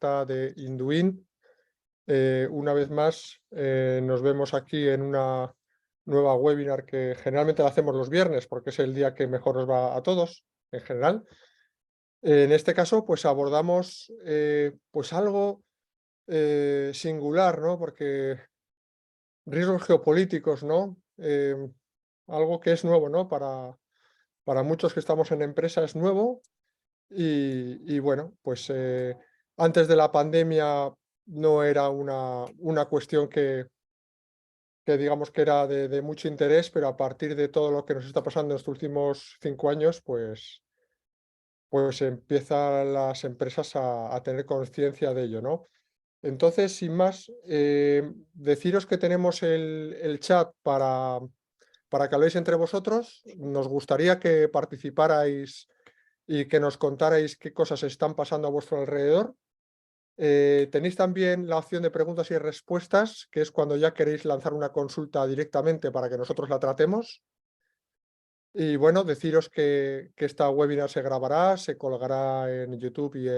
de Induin. Una vez más, nos vemos aquí en una nueva webinar que generalmente la hacemos los viernes porque es el día que mejor nos va a todos en general. En este caso, pues abordamos pues algo singular, ¿no? Porque riesgos geopolíticos, ¿no? Algo que es nuevo, ¿no? Para muchos que estamos en empresa es nuevo y bueno, pues antes de la pandemia no era una cuestión que digamos que era de mucho interés, pero a partir de todo lo que nos está pasando en estos últimos 5 años, pues empiezan las empresas a tener conciencia de ello, ¿no? Entonces, sin más, deciros que tenemos el chat para que habléis entre vosotros. Nos gustaría que participarais y que nos contarais qué cosas están pasando a vuestro alrededor. Tenéis también la opción de preguntas y respuestas, que es cuando ya queréis lanzar una consulta directamente para que nosotros la tratemos. Y bueno, deciros que esta webinar se grabará, se colgará en YouTube y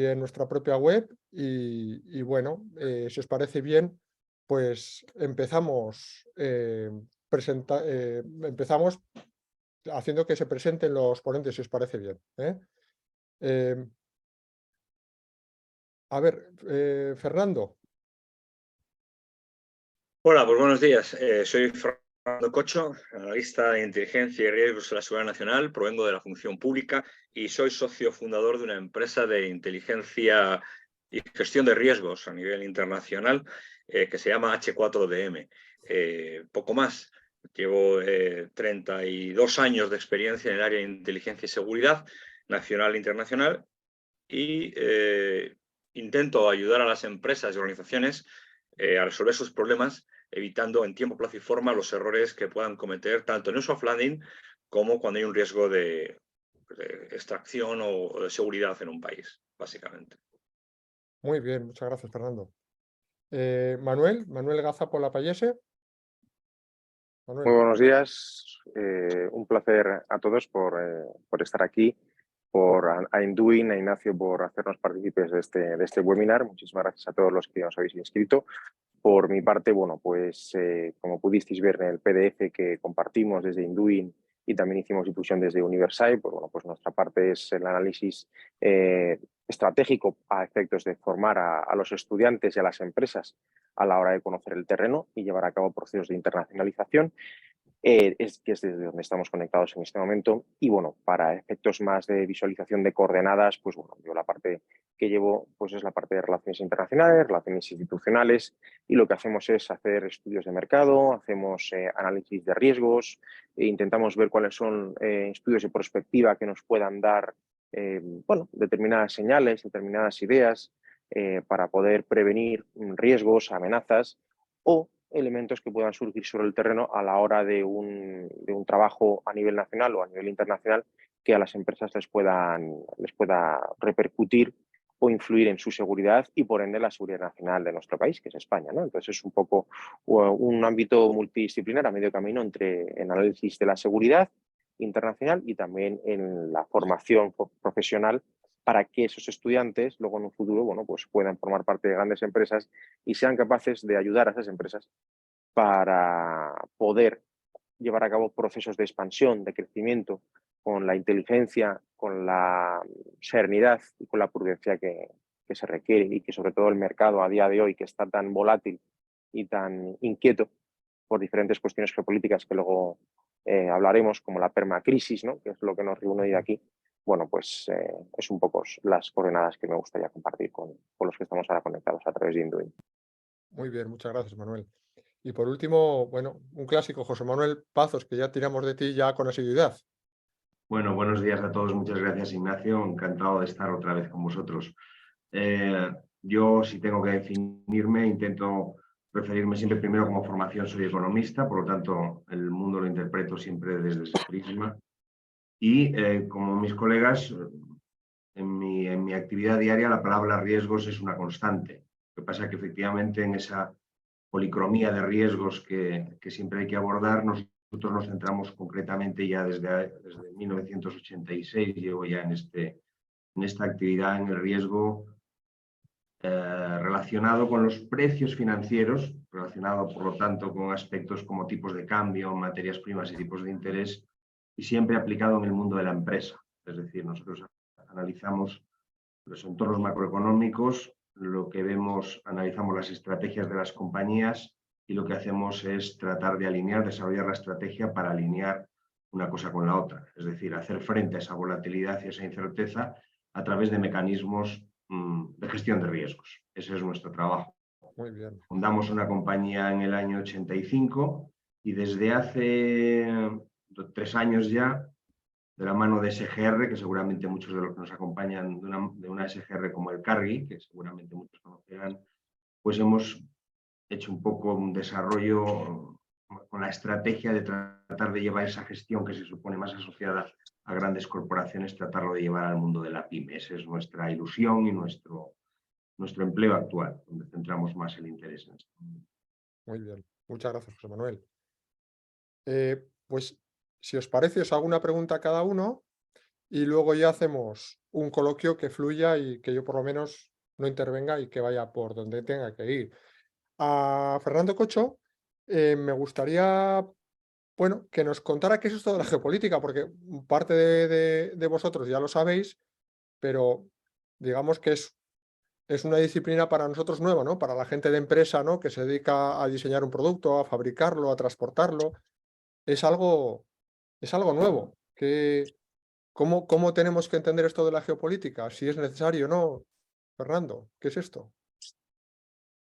en nuestra propia web. Y bueno, si os parece bien, pues empezamos haciendo que se presenten los ponentes, si os parece bien, ¿eh? Em, a ver, Fernando. Hola, pues buenos días. Soy Fernando Cocho, analista de inteligencia y riesgos de la Seguridad Nacional, provengo de la función pública y soy socio fundador de una empresa de inteligencia y gestión de riesgos a nivel internacional que se llama H4DM. Poco más. Llevo 32 años de experiencia en el área de inteligencia y seguridad nacional e internacional y intento ayudar a las empresas y organizaciones a resolver sus problemas, evitando en tiempo, plazo y forma los errores que puedan cometer tanto en un soft landing como cuando hay un riesgo de extracción o de seguridad en un país, básicamente. Muy bien, muchas gracias, Fernando. Manuel Gaza por la Payese. Muy Manuel. buenos días, un placer a todos por estar aquí, a Induin, a Ignacio por hacernos partícipes de este webinar. Muchísimas gracias a todos los que os habéis inscrito. Por mi parte, bueno, pues como pudisteis ver en el PDF que compartimos desde Induin y también hicimos difusión desde Universai, pues bueno, pues nuestra parte es el análisis estratégico a efectos de formar a los estudiantes y a las empresas a la hora de conocer el terreno y llevar a cabo procesos de internacionalización. Que es desde donde estamos conectados en este momento. Y bueno, para efectos más de visualización de coordenadas, pues bueno, yo la parte que llevo pues es la parte de relaciones internacionales, relaciones institucionales, y lo que hacemos es hacer estudios de mercado, hacemos análisis de riesgos, e intentamos ver cuáles son estudios de prospectiva que nos puedan dar bueno, determinadas señales, determinadas ideas para poder prevenir riesgos, amenazas o elementos que puedan surgir sobre el terreno a la hora de un trabajo a nivel nacional o a nivel internacional que a las empresas les pueda repercutir o influir en su seguridad y por ende la seguridad nacional de nuestro país, que es España, ¿no? Entonces es un poco un ámbito multidisciplinar a medio camino entre el análisis de la seguridad internacional y también en la formación profesional para que esos estudiantes luego en un futuro, bueno, pues puedan formar parte de grandes empresas y sean capaces de ayudar a esas empresas para poder llevar a cabo procesos de expansión, de crecimiento, con la inteligencia, con la serenidad y con la prudencia que se requiere, y que sobre todo el mercado a día de hoy, que está tan volátil y tan inquieto por diferentes cuestiones geopolíticas que luego hablaremos, como la permacrisis, ¿no? Que es lo que nos reúne hoy aquí. Bueno, pues es un poco las coordenadas que me gustaría compartir con los que estamos ahora conectados a través de Induin. Muy bien, muchas gracias, Manuel. Y por último, bueno, un clásico, José Manuel Pazos, que ya tiramos de ti ya con asiduidad. Bueno, buenos días a todos. Muchas gracias, Ignacio. Encantado de estar otra vez con vosotros. Yo, si tengo que definirme, intento referirme siempre primero como formación. Soy economista, por lo tanto, el mundo lo interpreto siempre desde ese prisma. Y como mis colegas, en mi actividad diaria, la palabra riesgos es una constante. Lo que pasa es que efectivamente en esa policromía de riesgos que siempre hay que abordar, nosotros nos centramos concretamente ya desde 1986, llevo ya en este en esta actividad en el riesgo relacionado con los precios financieros, relacionado por lo tanto con aspectos como tipos de cambio, materias primas y tipos de interés, y siempre aplicado en el mundo de la empresa. Es decir, nosotros analizamos los entornos macroeconómicos, lo que vemos, analizamos las estrategias de las compañías y lo que hacemos es tratar de alinear, desarrollar la estrategia para alinear una cosa con la otra. Es decir, hacer frente a esa volatilidad y esa incerteza a través de mecanismos de gestión de riesgos. Ese es nuestro trabajo. Muy bien. Fundamos una compañía en el año 85 y desde hace 3 años ya, de la mano de SGR, que seguramente muchos de los que nos acompañan de una SGR como el Cargi, que seguramente muchos conocerán, pues hemos hecho un poco un desarrollo con la estrategia de tratar de llevar esa gestión que se supone más asociada a grandes corporaciones, tratarlo de llevar al mundo de la pyme. Esa es nuestra ilusión y nuestro empleo actual, donde centramos más el interés en esto. Muy bien. Muchas gracias, José Manuel. Pues, si os parece, os hago una pregunta a cada uno y luego ya hacemos un coloquio que fluya y que yo por lo menos no intervenga y que vaya por donde tenga que ir. A Fernando Cocho, me gustaría, bueno, que nos contara qué es esto de la geopolítica, porque parte de vosotros ya lo sabéis, pero digamos que es una disciplina para nosotros nueva, ¿no? Para la gente de empresa, ¿no? Que se dedica a diseñar un producto, a fabricarlo, a transportarlo. Es algo nuevo. ¿Cómo tenemos que entender esto de la geopolítica? Si es necesario o no. Fernando, ¿qué es esto?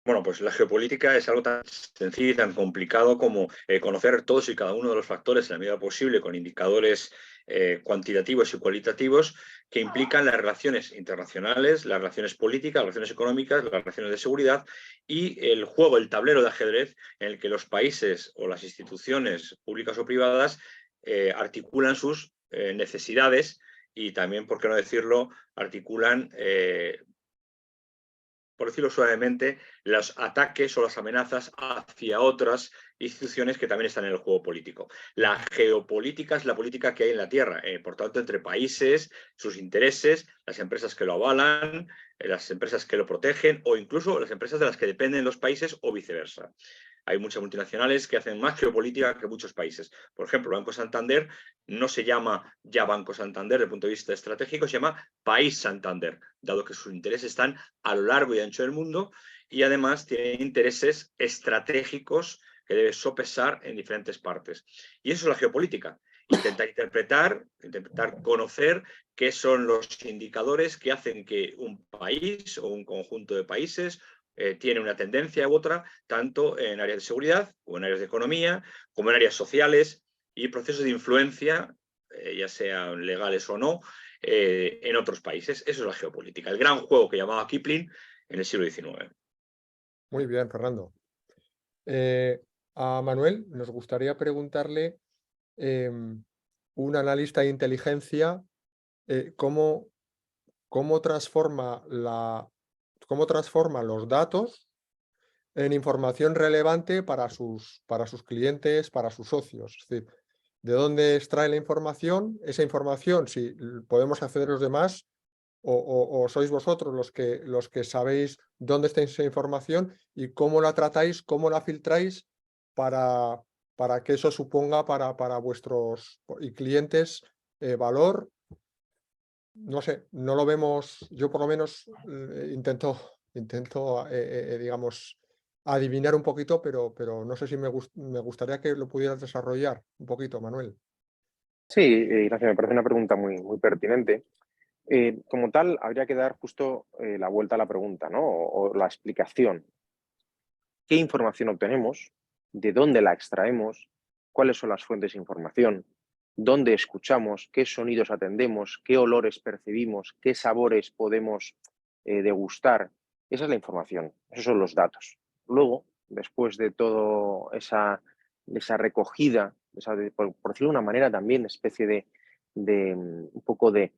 Bueno, pues la geopolítica es algo tan sencillo y tan complicado como conocer todos y cada uno de los factores en la medida posible con indicadores cuantitativos y cualitativos que implican las relaciones internacionales, las relaciones políticas, las relaciones económicas, las relaciones de seguridad y el juego, el tablero de ajedrez en el que los países o las instituciones públicas o privadas articulan sus necesidades y también, por qué no decirlo, articulan por decirlo suavemente, los ataques o las amenazas hacia otras instituciones que también están en el juego político. La geopolítica es la política que hay en la Tierra, por tanto, entre países, sus intereses, las empresas que lo avalan, las empresas que lo protegen o incluso las empresas de las que dependen los países o viceversa. Hay muchas multinacionales que hacen más geopolítica que muchos países. Por ejemplo, Banco Santander no se llama ya Banco Santander desde el punto de vista estratégico, se llama País Santander, dado que sus intereses están a lo largo y ancho del mundo y además tiene intereses estratégicos que debe sopesar en diferentes partes. Y eso es la geopolítica. Intentar interpretar, intentar conocer qué son los indicadores que hacen que un país o un conjunto de países tiene una tendencia u otra, tanto en áreas de seguridad, como en áreas de economía, como en áreas sociales y procesos de influencia, ya sean legales o no, en otros países. Eso es la geopolítica, el gran juego que llamaba Kipling en el siglo XIX. Muy bien, Fernando. A Manuel nos gustaría preguntarle, un analista de inteligencia, cómo transforma los datos en información relevante para sus clientes, para sus socios. Es decir, ¿de dónde extrae la información? Esa información, si podemos acceder los demás o sois vosotros los que sabéis dónde está esa información y cómo la tratáis, cómo la filtráis para que eso suponga para vuestros clientes valor. No sé, no lo vemos, yo por lo menos intento, digamos, adivinar un poquito, pero no sé si me gustaría que lo pudieras desarrollar un poquito, Manuel. Sí, Ignacio, me parece una pregunta muy pertinente. Como tal, habría que dar justo la vuelta a la pregunta, ¿no? O la explicación. ¿Qué información obtenemos? ¿De dónde la extraemos? ¿Cuáles son las fuentes de información? ¿Dónde escuchamos? ¿Qué sonidos atendemos? ¿Qué olores percibimos? ¿Qué sabores podemos degustar? Esa es la información, esos son los datos. Luego, después de toda esa recogida, por decirlo de una manera también, especie de un poco de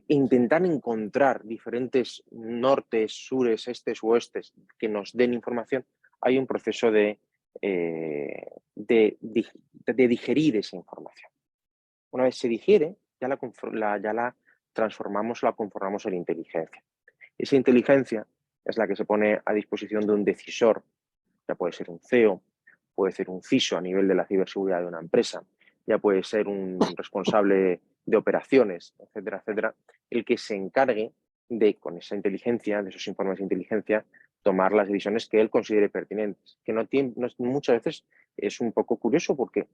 intentar encontrar diferentes nortes, sures, estes u oestes que nos den información, hay un proceso de digerir esa información. Una vez se digiere, ya la transformamos, la conformamos en inteligencia. Esa inteligencia es la que se pone a disposición de un decisor, ya puede ser un CEO, puede ser un CISO a nivel de la ciberseguridad de una empresa, ya puede ser un responsable de operaciones, etcétera, etcétera, el que se encargue de, con esa inteligencia, de esos informes de inteligencia, tomar las decisiones que él considere pertinentes. Que muchas veces es un poco curioso porque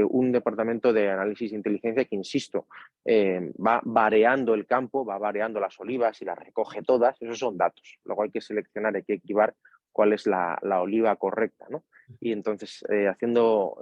un departamento de análisis de inteligencia que, insisto, va variando el campo, va variando las olivas y las recoge todas, esos son datos. Luego hay que seleccionar, hay que cribar cuál es la oliva correcta, ¿no? Y entonces,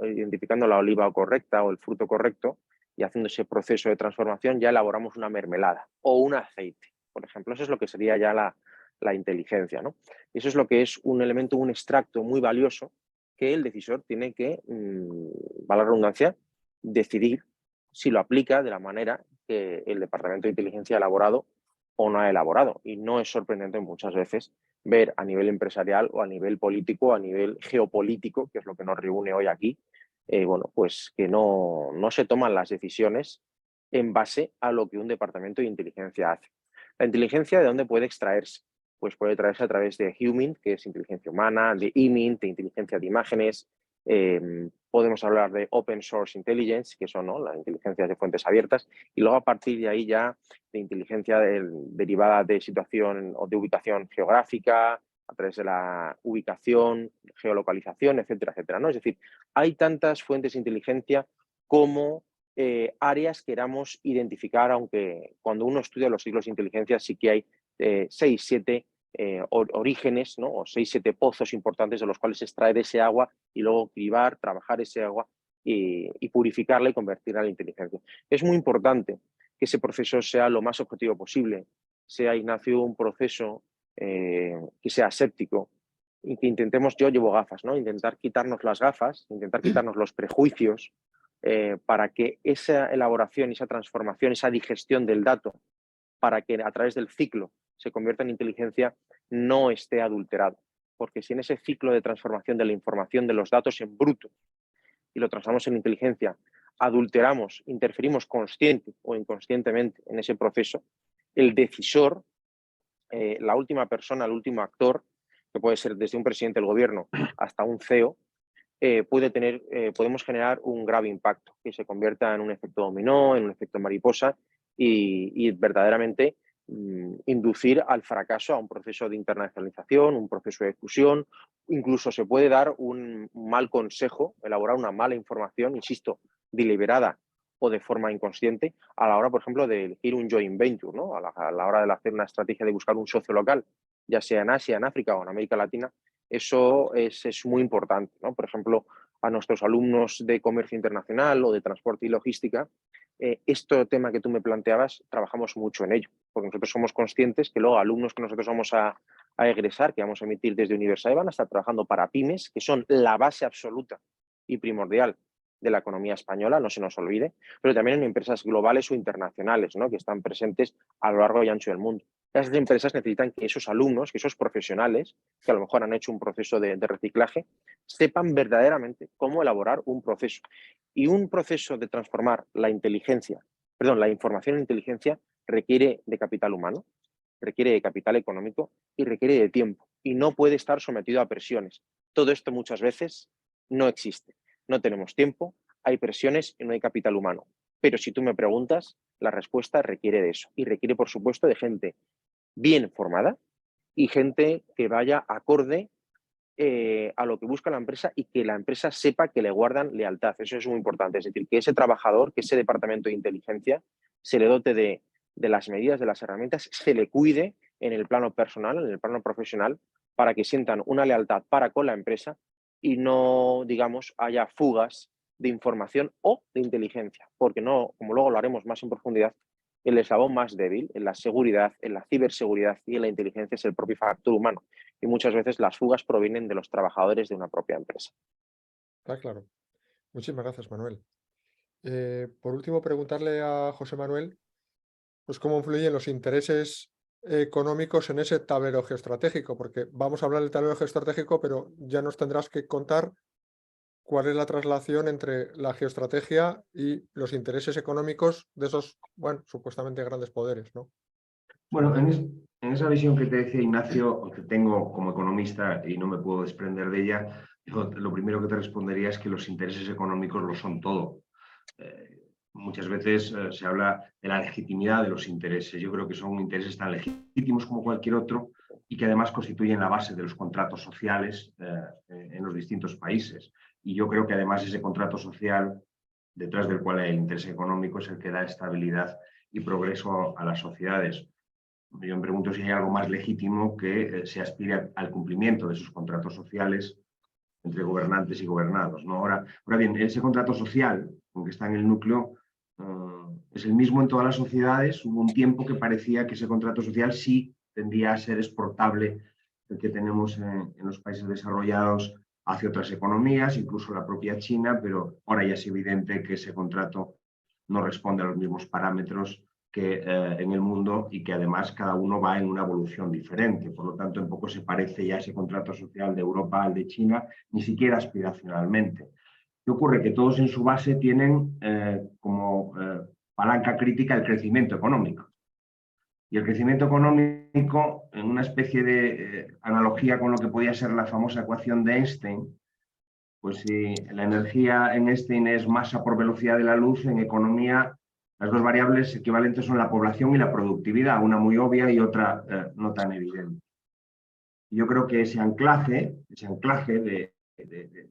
identificando la oliva correcta o el fruto correcto y haciendo ese proceso de transformación, ya elaboramos una mermelada o un aceite, por ejemplo. Eso es lo que sería ya la inteligencia, ¿no? Eso es lo que es un elemento, un extracto muy valioso que el decisor tiene que, valga la redundancia, decidir si lo aplica de la manera que el Departamento de Inteligencia ha elaborado o no ha elaborado. Y no es sorprendente muchas veces ver a nivel empresarial o a nivel político, a nivel geopolítico, que es lo que nos reúne hoy aquí, bueno, pues que no se toman las decisiones en base a lo que un departamento de inteligencia hace. La inteligencia, ¿de dónde puede extraerse? Pues puede traerse a través de HUMINT, que es inteligencia humana, de IMINT, de inteligencia de imágenes. Podemos hablar de Open Source Intelligence, que son, ¿no?, las inteligencias de fuentes abiertas, y luego a partir de ahí ya de inteligencia derivada de situación o de ubicación geográfica, a través de la ubicación, geolocalización, etcétera, etcétera, ¿no? Es decir, hay tantas fuentes de inteligencia como áreas queramos identificar, aunque cuando uno estudia los ciclos de inteligencia sí que hay 6, 7 orígenes, ¿no?, o 6, 7 pozos importantes de los cuales se extrae de ese agua y luego cribar, trabajar ese agua y purificarla y convertirla en inteligencia. Es muy importante que ese proceso sea lo más objetivo posible, sea, Ignacio, un proceso que sea aséptico y que intentemos, yo llevo gafas, ¿no?, intentar quitarnos las gafas, intentar quitarnos los prejuicios para que esa elaboración, esa transformación, esa digestión del dato, para que a través del ciclo se convierta en inteligencia, no esté adulterado. Porque si en ese ciclo de transformación de la información, de los datos en bruto, y lo transformamos en inteligencia, adulteramos, interferimos consciente o inconscientemente en ese proceso, el decisor, la última persona, el último actor, que puede ser desde un presidente del gobierno hasta un CEO, podemos generar un grave impacto que se convierta en un efecto dominó, en un efecto mariposa y verdaderamente inducir al fracaso a un proceso de internacionalización, un proceso de fusión. Incluso se puede dar un mal consejo, elaborar una mala información, insisto, deliberada o de forma inconsciente, a la hora, por ejemplo, de elegir un joint venture, ¿no? A la hora de hacer una estrategia de buscar un socio local, ya sea en Asia, en África o en América Latina. Eso es muy importante, ¿no? Por ejemplo, a nuestros alumnos de comercio internacional o de transporte y logística, este tema que tú me planteabas, trabajamos mucho en ello, porque nosotros somos conscientes que luego alumnos que nosotros vamos a egresar, que vamos a emitir desde Universae, van a estar trabajando para pymes, que son la base absoluta y primordial de la economía española, no se nos olvide, pero también en empresas globales o internacionales, ¿no?, que están presentes a lo largo y ancho del mundo. Esas empresas necesitan que esos alumnos, que esos profesionales, que a lo mejor han hecho un proceso de reciclaje, sepan verdaderamente cómo elaborar un proceso. Y un proceso de transformar la información en inteligencia requiere de capital humano, requiere de capital económico y requiere de tiempo. Y no puede estar sometido a presiones. Todo esto muchas veces no existe. No tenemos tiempo, hay presiones y no hay capital humano. Pero si tú me preguntas, la respuesta requiere de eso. Y requiere, por supuesto, de gente bien formada y gente que vaya acorde a lo que busca la empresa y que la empresa sepa que le guardan lealtad. Eso es muy importante. Es decir, que ese trabajador, que ese departamento de inteligencia se le dote de las medidas, de las herramientas, se le cuide en el plano personal, en el plano profesional, para que sientan una lealtad para con la empresa y no, digamos, haya fugas de información o de inteligencia. Porque no, como luego lo haremos más en profundidad, el eslabón más débil en la seguridad, en la ciberseguridad y en la inteligencia es el propio factor humano. Y muchas veces las fugas provienen de los trabajadores de una propia empresa. Está claro. Muchísimas gracias, Manuel. Por último, preguntarle a José Manuel, pues cómo influyen los intereses económicos en ese tablero geoestratégico, porque vamos a hablar del tablero geoestratégico, pero ya nos tendrás que contar cuál es la traslación entre la geoestrategia y los intereses económicos de esos, bueno, supuestamente grandes poderes, ¿no? Bueno, en esa visión que te decía Ignacio, o que tengo como economista y no me puedo desprender de ella, lo primero que te respondería es que los intereses económicos lo son todo. Muchas veces se habla de la legitimidad de los intereses. Yo creo que son intereses tan legítimos como cualquier otro y que además constituyen la base de los contratos sociales en los distintos países. Y yo creo que además ese contrato social, detrás del cual hay el interés económico, es el que da estabilidad y progreso a las sociedades. Yo me pregunto si hay algo más legítimo que se aspire al cumplimiento de esos contratos sociales entre gobernantes y gobernados, ¿no? Ahora bien, ese contrato social, aunque está en el núcleo, es el mismo en todas las sociedades. Hubo un tiempo que parecía que ese contrato social sí tendía a ser exportable, el que tenemos en los países desarrollados hacia otras economías, incluso la propia China, pero ahora ya es evidente que ese contrato no responde a los mismos parámetros que en el mundo y que además cada uno va en una evolución diferente. Por lo tanto, en poco se parece ya ese contrato social de Europa al de China, ni siquiera aspiracionalmente. ¿Qué ocurre? Que todos en su base tienen como palanca crítica el crecimiento económico. Y el crecimiento económico, en una especie de analogía con lo que podía ser la famosa ecuación de Einstein, pues si la energía en Einstein es masa por velocidad de la luz, en economía las dos variables equivalentes son la población y la productividad, una muy obvia y otra no tan evidente. Yo creo que ese anclaje de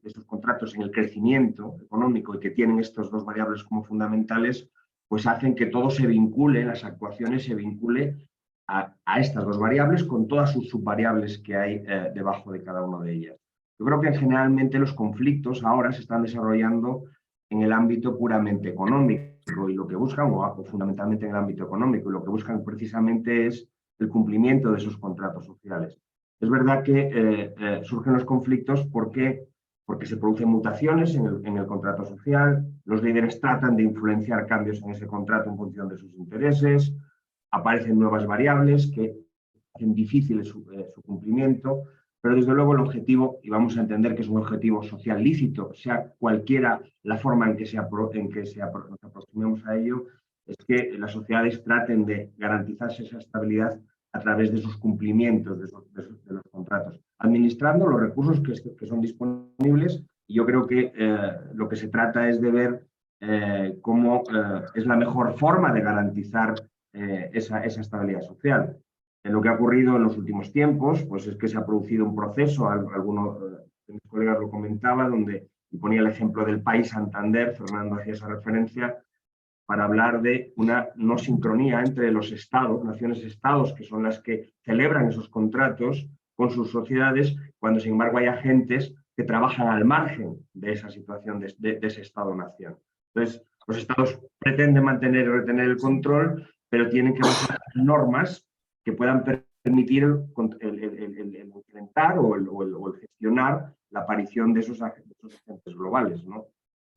estos contratos en el crecimiento económico y que tienen estas dos variables como fundamentales, pues hacen que todo se vincule, las actuaciones se vincule a estas dos variables con todas sus subvariables que hay debajo de cada una de ellas. Yo creo que generalmente los conflictos ahora se están desarrollando en el ámbito puramente económico y lo que buscan, o fundamentalmente en el ámbito económico, y lo que buscan precisamente es el cumplimiento de esos contratos sociales. Es verdad que surgen los conflictos porque se producen mutaciones en el contrato social, los líderes tratan de influenciar cambios en ese contrato en función de sus intereses, aparecen nuevas variables que hacen difícil su cumplimiento, pero desde luego el objetivo, y vamos a entender que es un objetivo social lícito, sea cualquiera la forma en que nos aproximemos a ello, es que las sociedades traten de garantizarse esa estabilidad a través de sus cumplimientos de los contratos, administrando los recursos que son disponibles. Y yo creo que lo que se trata es de ver cómo es la mejor forma de garantizar esa estabilidad social. Lo que ha ocurrido en los últimos tiempos pues es que se ha producido un proceso, alguno de mis colegas lo comentaba, donde y ponía el ejemplo del país Santander, Fernando hacía esa referencia, para hablar de una no sincronía entre los estados, naciones-estados, que son las que celebran esos contratos con sus sociedades, cuando sin embargo hay agentes que trabajan al margen de esa situación, de ese estado-nación. Entonces, los estados pretenden mantener y retener el control, pero tienen que basar normas que puedan permitir el implementar o el gestionar la aparición de esos agentes globales, ¿no?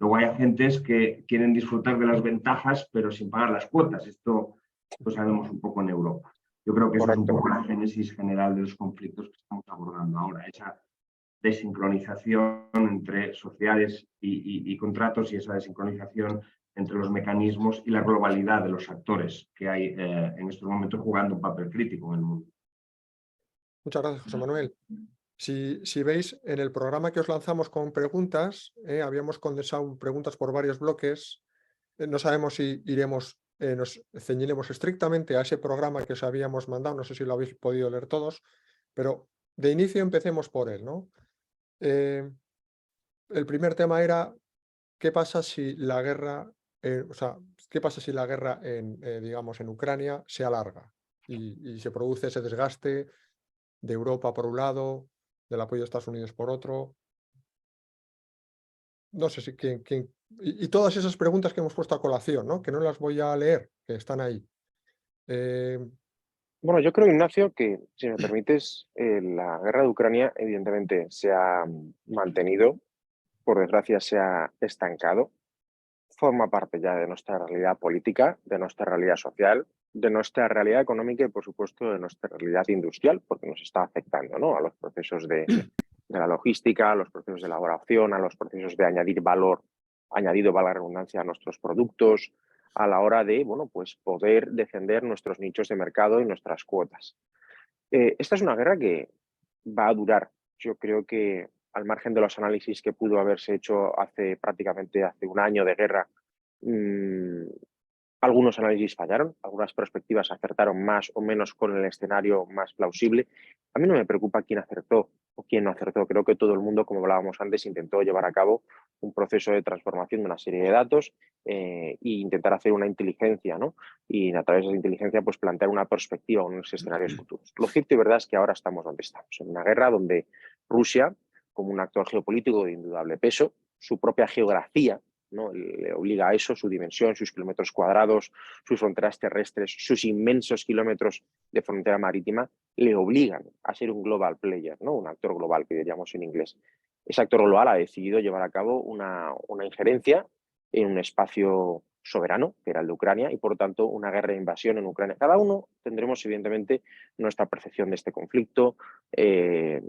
Luego hay agentes que quieren disfrutar de las ventajas, pero sin pagar las cuotas. Esto lo sabemos un poco en Europa. Yo creo que eso es un poco la génesis general de los conflictos que estamos abordando ahora. Esa desincronización entre sociedades y contratos y esa desincronización entre los mecanismos y la globalidad de los actores que hay en estos momentos jugando un papel crítico en el mundo. Muchas gracias, José Manuel. Si veis, en el programa que os lanzamos con preguntas, habíamos condensado preguntas por varios bloques. No sabemos si nos ceñiremos estrictamente a ese programa que os habíamos mandado, no sé si lo habéis podido leer todos, pero de inicio empecemos por él, ¿no? El primer tema era ¿qué pasa si la guerra, qué pasa si la guerra digamos, en Ucrania se alarga y se produce ese desgaste de Europa por un lado, del apoyo de Estados Unidos por otro? No sé si y todas esas preguntas que hemos puesto a colación, ¿no? Que no las voy a leer, que están ahí. Bueno, yo creo, Ignacio, que, si me permites, la guerra de Ucrania evidentemente se ha mantenido, por desgracia se ha estancado, forma parte ya de nuestra realidad política, de nuestra realidad social, de nuestra realidad económica y, por supuesto, de nuestra realidad industrial, porque nos está afectando, ¿no?, a los procesos de de la logística, a los procesos de elaboración, a los procesos de añadir valor, añadido, valga la redundancia, a nuestros productos, a la hora de, bueno, pues poder defender nuestros nichos de mercado y nuestras cuotas. Esta es una guerra que va a durar. Yo creo que, al margen de los análisis que pudo haberse hecho prácticamente hace un año de guerra, algunos análisis fallaron, algunas perspectivas acertaron más o menos con el escenario más plausible. A mí no me preocupa quién acertó o quién no acertó. Creo que todo el mundo, como hablábamos antes, intentó llevar a cabo un proceso de transformación de una serie de datos e intentar hacer una inteligencia, ¿no? Y a través de esa inteligencia pues plantear una perspectiva, unos escenarios futuros. Lo cierto y verdad es que ahora estamos donde estamos, en una guerra donde Rusia, como un actor geopolítico de indudable peso, su propia geografía, ¿no? Le obliga a eso, su dimensión, sus kilómetros cuadrados, sus fronteras terrestres, sus inmensos kilómetros de frontera marítima, le obligan a ser un global player, ¿no? Un actor global, que diríamos en inglés. Ese actor global ha decidido llevar a cabo una injerencia en un espacio soberano, que era el de Ucrania, y por lo tanto una guerra de invasión en Ucrania. Cada uno tendremos evidentemente nuestra percepción de este conflicto,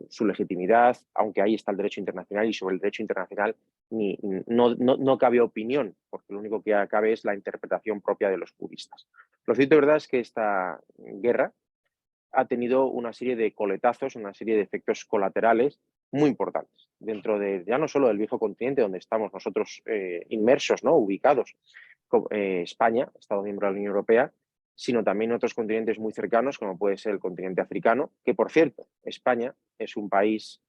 su legitimidad, aunque ahí está el derecho internacional, y sobre el derecho internacional no cabe opinión, porque lo único que cabe es la interpretación propia de los juristas. Lo cierto y verdad es que esta guerra ha tenido una serie de coletazos, una serie de efectos colaterales muy importantes dentro de ya no solo del viejo continente donde estamos nosotros inmersos, ¿no? Ubicados, España, Estado miembro de la Unión Europea, sino también otros continentes muy cercanos, como puede ser el continente africano, que por cierto, España es un país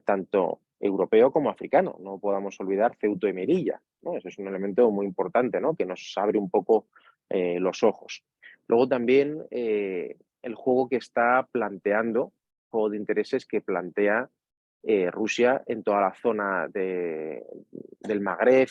tanto europeo como africano. No podamos olvidar Ceuta y Melilla, ¿no? Eso es un elemento muy importante, ¿no? Que nos abre un poco los ojos. Luego también el juego que está planteando, juego de intereses que plantea Rusia en toda la zona del Magreb,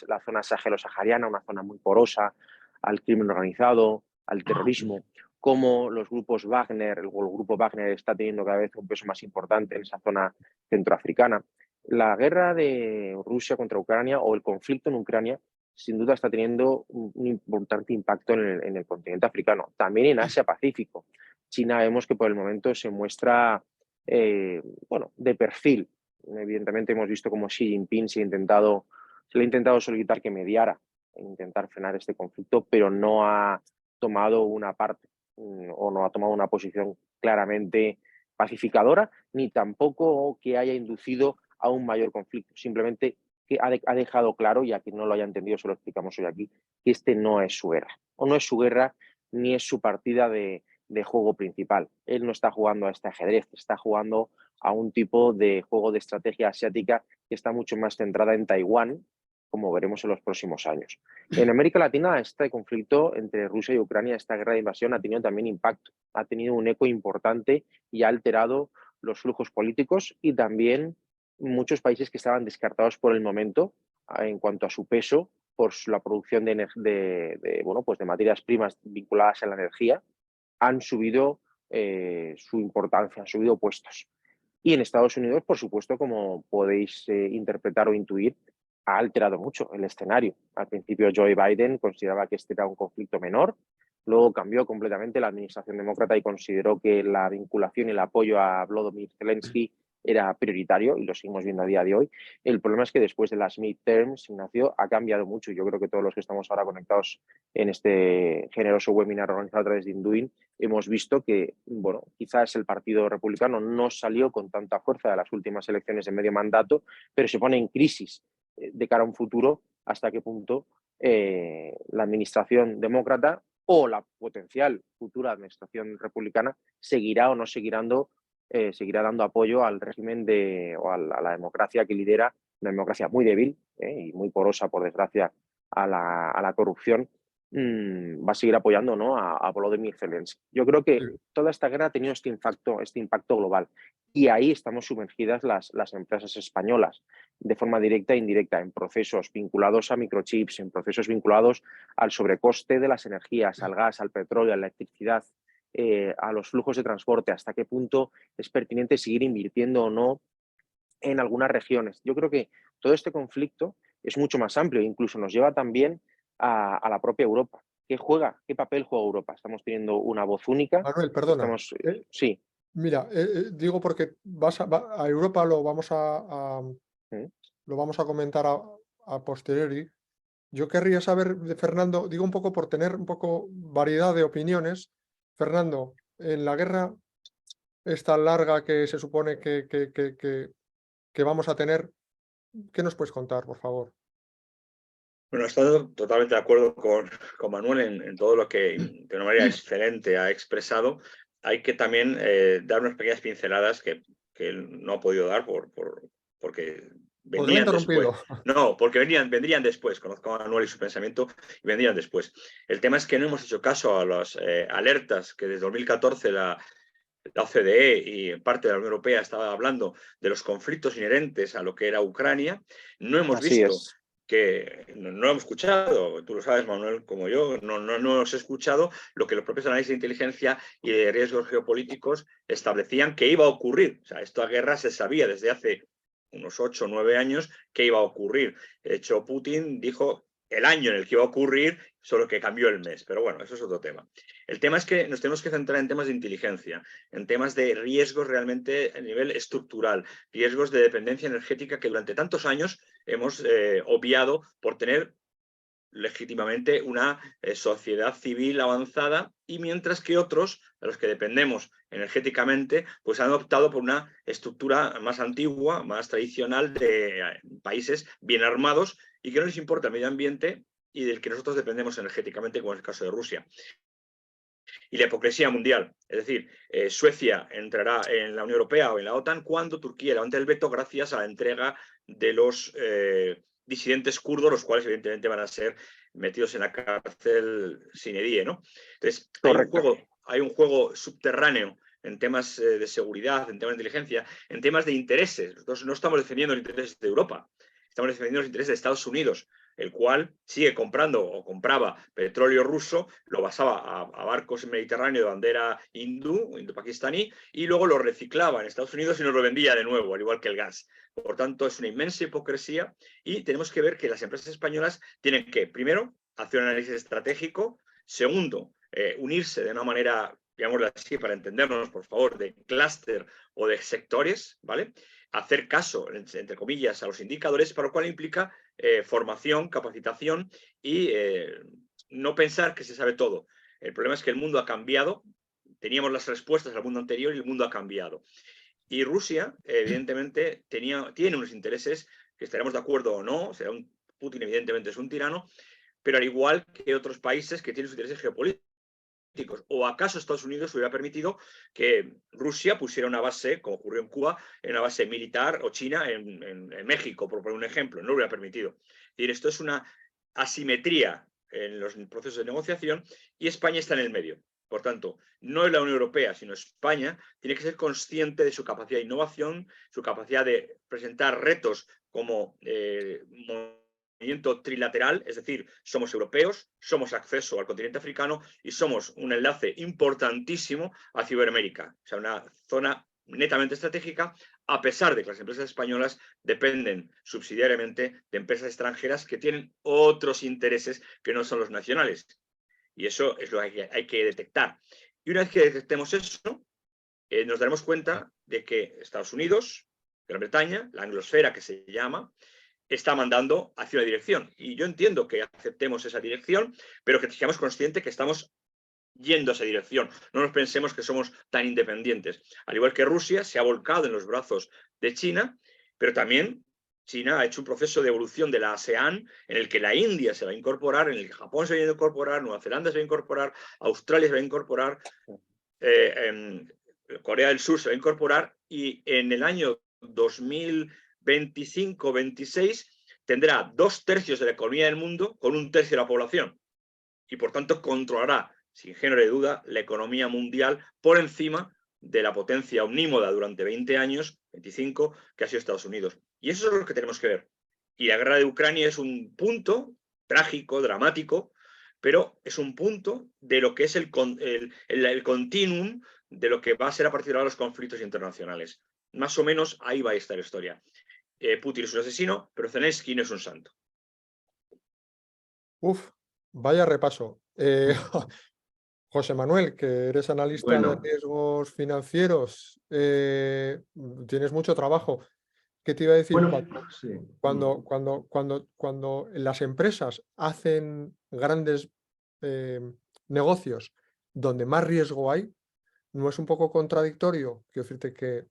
la zona sahelo-sahariana, una zona muy porosa al crimen organizado, al terrorismo, cómo los grupos Wagner, el grupo Wagner está teniendo cada vez un peso más importante en esa zona centroafricana. La guerra de Rusia contra Ucrania o el conflicto en Ucrania sin duda está teniendo un importante impacto en el continente africano, también en Asia-Pacífico. China vemos que por el momento se muestra de perfil. Evidentemente hemos visto cómo Xi Jinping se le ha intentado solicitar que mediara e intentar frenar este conflicto, pero no ha tomado una parte o no ha tomado una posición claramente pacificadora, ni tampoco que haya inducido a un mayor conflicto. Simplemente que ha dejado claro, y a quien no lo haya entendido se lo explicamos hoy aquí, que este no es su guerra. O no es su guerra ni es su partida de juego principal. Él no está jugando a este ajedrez, está jugando a un tipo de juego de estrategia asiática que está mucho más centrada en Taiwán, como veremos en los próximos años. En América Latina, este conflicto entre Rusia y Ucrania, esta guerra de invasión, ha tenido también impacto, ha tenido un eco importante y ha alterado los flujos políticos y también muchos países que estaban descartados por el momento en cuanto a su peso por la producción de materias primas vinculadas a la energía, han subido su importancia, han subido puestos. Y en Estados Unidos, por supuesto, como podéis interpretar o intuir, ha alterado mucho el escenario. Al principio Joe Biden consideraba que este era un conflicto menor, luego cambió completamente la administración demócrata y consideró que la vinculación y el apoyo a Volodymyr Zelensky era prioritario y lo seguimos viendo a día de hoy. El problema es que después de las midterms, Ignacio, ha cambiado mucho. Yo creo que todos los que estamos ahora conectados en este generoso webinar organizado a través de Induin, hemos visto que, bueno, quizás el Partido Republicano no salió con tanta fuerza de las últimas elecciones de medio mandato, pero se pone en crisis de cara a un futuro hasta qué punto la administración demócrata o la potencial futura administración republicana seguirá o no seguirá dando apoyo al régimen o a la democracia que lidera, una democracia muy débil y muy porosa, por desgracia, a la corrupción, va a seguir apoyando, ¿no? a Volodymyr Zelensky. Yo creo que toda esta guerra ha tenido este impacto global y ahí estamos sumergidas las empresas españolas de forma directa e indirecta en procesos vinculados a microchips, en procesos vinculados al sobrecoste de las energías, al gas, al petróleo, a la electricidad, a los flujos de transporte, hasta qué punto es pertinente seguir invirtiendo o no en algunas regiones. Yo creo que todo este conflicto es mucho más amplio e incluso nos lleva también a la propia Europa. ¿Qué papel juega Europa? Estamos teniendo una voz única. Manuel, perdona. Sí. Mira, digo porque a Europa lo vamos lo vamos a comentar a posteriori. Yo querría saber de Fernando, digo un poco por tener un poco variedad de opiniones. Fernando, en la guerra esta larga que se supone que vamos a tener, ¿qué nos puedes contar, por favor? Bueno, estoy totalmente de acuerdo con Manuel en todo lo que de una manera excelente ha expresado. Hay que también dar unas pequeñas pinceladas que él no ha podido dar porque Porque me he venían después. interrumpido. No, porque vendrían después. Conozco a Manuel y su pensamiento y vendrían después. El tema es que no hemos hecho caso a las alertas que desde 2014 la OCDE y en parte de la Unión Europea estaba hablando de los conflictos inherentes a lo que era Ucrania. No hemos Así visto es. que no hemos escuchado, tú lo sabes, Manuel, como yo, no hemos escuchado lo que los propios análisis de inteligencia y de riesgos geopolíticos establecían que iba a ocurrir. O sea, esta guerra se sabía desde hace unos 8 o 9 años que iba a ocurrir. De hecho, Putin dijo el año en el que iba a ocurrir, solo que cambió el mes. Pero bueno, eso es otro tema. El tema es que nos tenemos que centrar en temas de inteligencia, en temas de riesgos realmente a nivel estructural, riesgos de dependencia energética que durante tantos años hemos obviado por tener legítimamente una sociedad civil avanzada, y mientras que otros, de los que dependemos energéticamente, pues han optado por una estructura más antigua, más tradicional de países bien armados y que no les importa el medio ambiente y del que nosotros dependemos energéticamente, como es el caso de Rusia. Y la hipocresía mundial. Es decir, Suecia entrará en la Unión Europea o en la OTAN cuando Turquía levante el veto gracias a la entrega de los disidentes kurdos, los cuales evidentemente van a ser metidos en la cárcel sin edie, ¿no? Entonces, Correcto. hay un juego subterráneo en temas de seguridad, en temas de inteligencia, en temas de intereses. Nosotros no estamos defendiendo los intereses de Europa, estamos defendiendo los intereses de Estados Unidos, el cual sigue comprando o compraba petróleo ruso, lo basaba a barcos en Mediterráneo de bandera hindú, indo-pakistaní, y luego lo reciclaba en Estados Unidos y nos lo vendía de nuevo, al igual que el gas. Por tanto, es una inmensa hipocresía y tenemos que ver que las empresas españolas tienen que, primero, hacer un análisis estratégico, segundo, unirse de una manera, digámoslo así, para entendernos, por favor, de clúster o de sectores, ¿vale? Hacer caso, entre comillas, a los indicadores, para lo cual implica formación, capacitación y no pensar que se sabe todo. El problema es que el mundo ha cambiado, teníamos las respuestas al mundo anterior y el mundo ha cambiado. Y Rusia, evidentemente, tiene unos intereses que estaremos de acuerdo o no, Putin evidentemente es un tirano, pero al igual que otros países que tienen sus intereses geopolíticos. ¿O acaso Estados Unidos hubiera permitido que Rusia pusiera una base, como ocurrió en Cuba, en una base militar, o China en México, por poner un ejemplo? No lo hubiera permitido. Es decir, esto es una asimetría en los procesos de negociación y España está en el medio. Por tanto, no es la Unión Europea, sino España tiene que ser consciente de su capacidad de innovación, su capacidad de presentar retos como movimiento trilateral, es decir, somos europeos, somos acceso al continente africano y somos un enlace importantísimo hacia Iberoamérica, o sea, una zona netamente estratégica, a pesar de que las empresas españolas dependen subsidiariamente de empresas extranjeras que tienen otros intereses que no son los nacionales. Y eso es lo que hay que detectar. Y una vez que detectemos eso, nos daremos cuenta de que Estados Unidos, Gran Bretaña, la anglosfera que se llama, está mandando hacia una dirección. Y yo entiendo que aceptemos esa dirección, pero que seamos conscientes que estamos yendo a esa dirección. No nos pensemos que somos tan independientes. Al igual que Rusia se ha volcado en los brazos de China, pero también China ha hecho un proceso de evolución de la ASEAN en el que la India se va a incorporar, en el que Japón se va a incorporar, Nueva Zelanda se va a incorporar, Australia se va a incorporar, Corea del Sur se va a incorporar, y en el año 2025-26 tendrá 2/3 de la economía del mundo con 1/3 de la población y por tanto controlará, sin género de duda, la economía mundial por encima de la potencia omnímoda durante 20 años, 25, que ha sido Estados Unidos. Y eso es lo que tenemos que ver. Y la guerra de Ucrania es un punto trágico, dramático, pero es un punto de lo que es el continuum de lo que va a ser a partir de ahora los conflictos internacionales. Más o menos ahí va a estar la historia. Putin es un asesino, pero Zelensky no es un santo. Uf, vaya repaso. José Manuel, que eres analista de Bueno, riesgos financieros, tienes mucho trabajo. ¿Qué te iba a decir? bueno, sí. Cuando las empresas hacen grandes negocios donde más riesgo hay, ¿no es un poco contradictorio? Quiero decirte que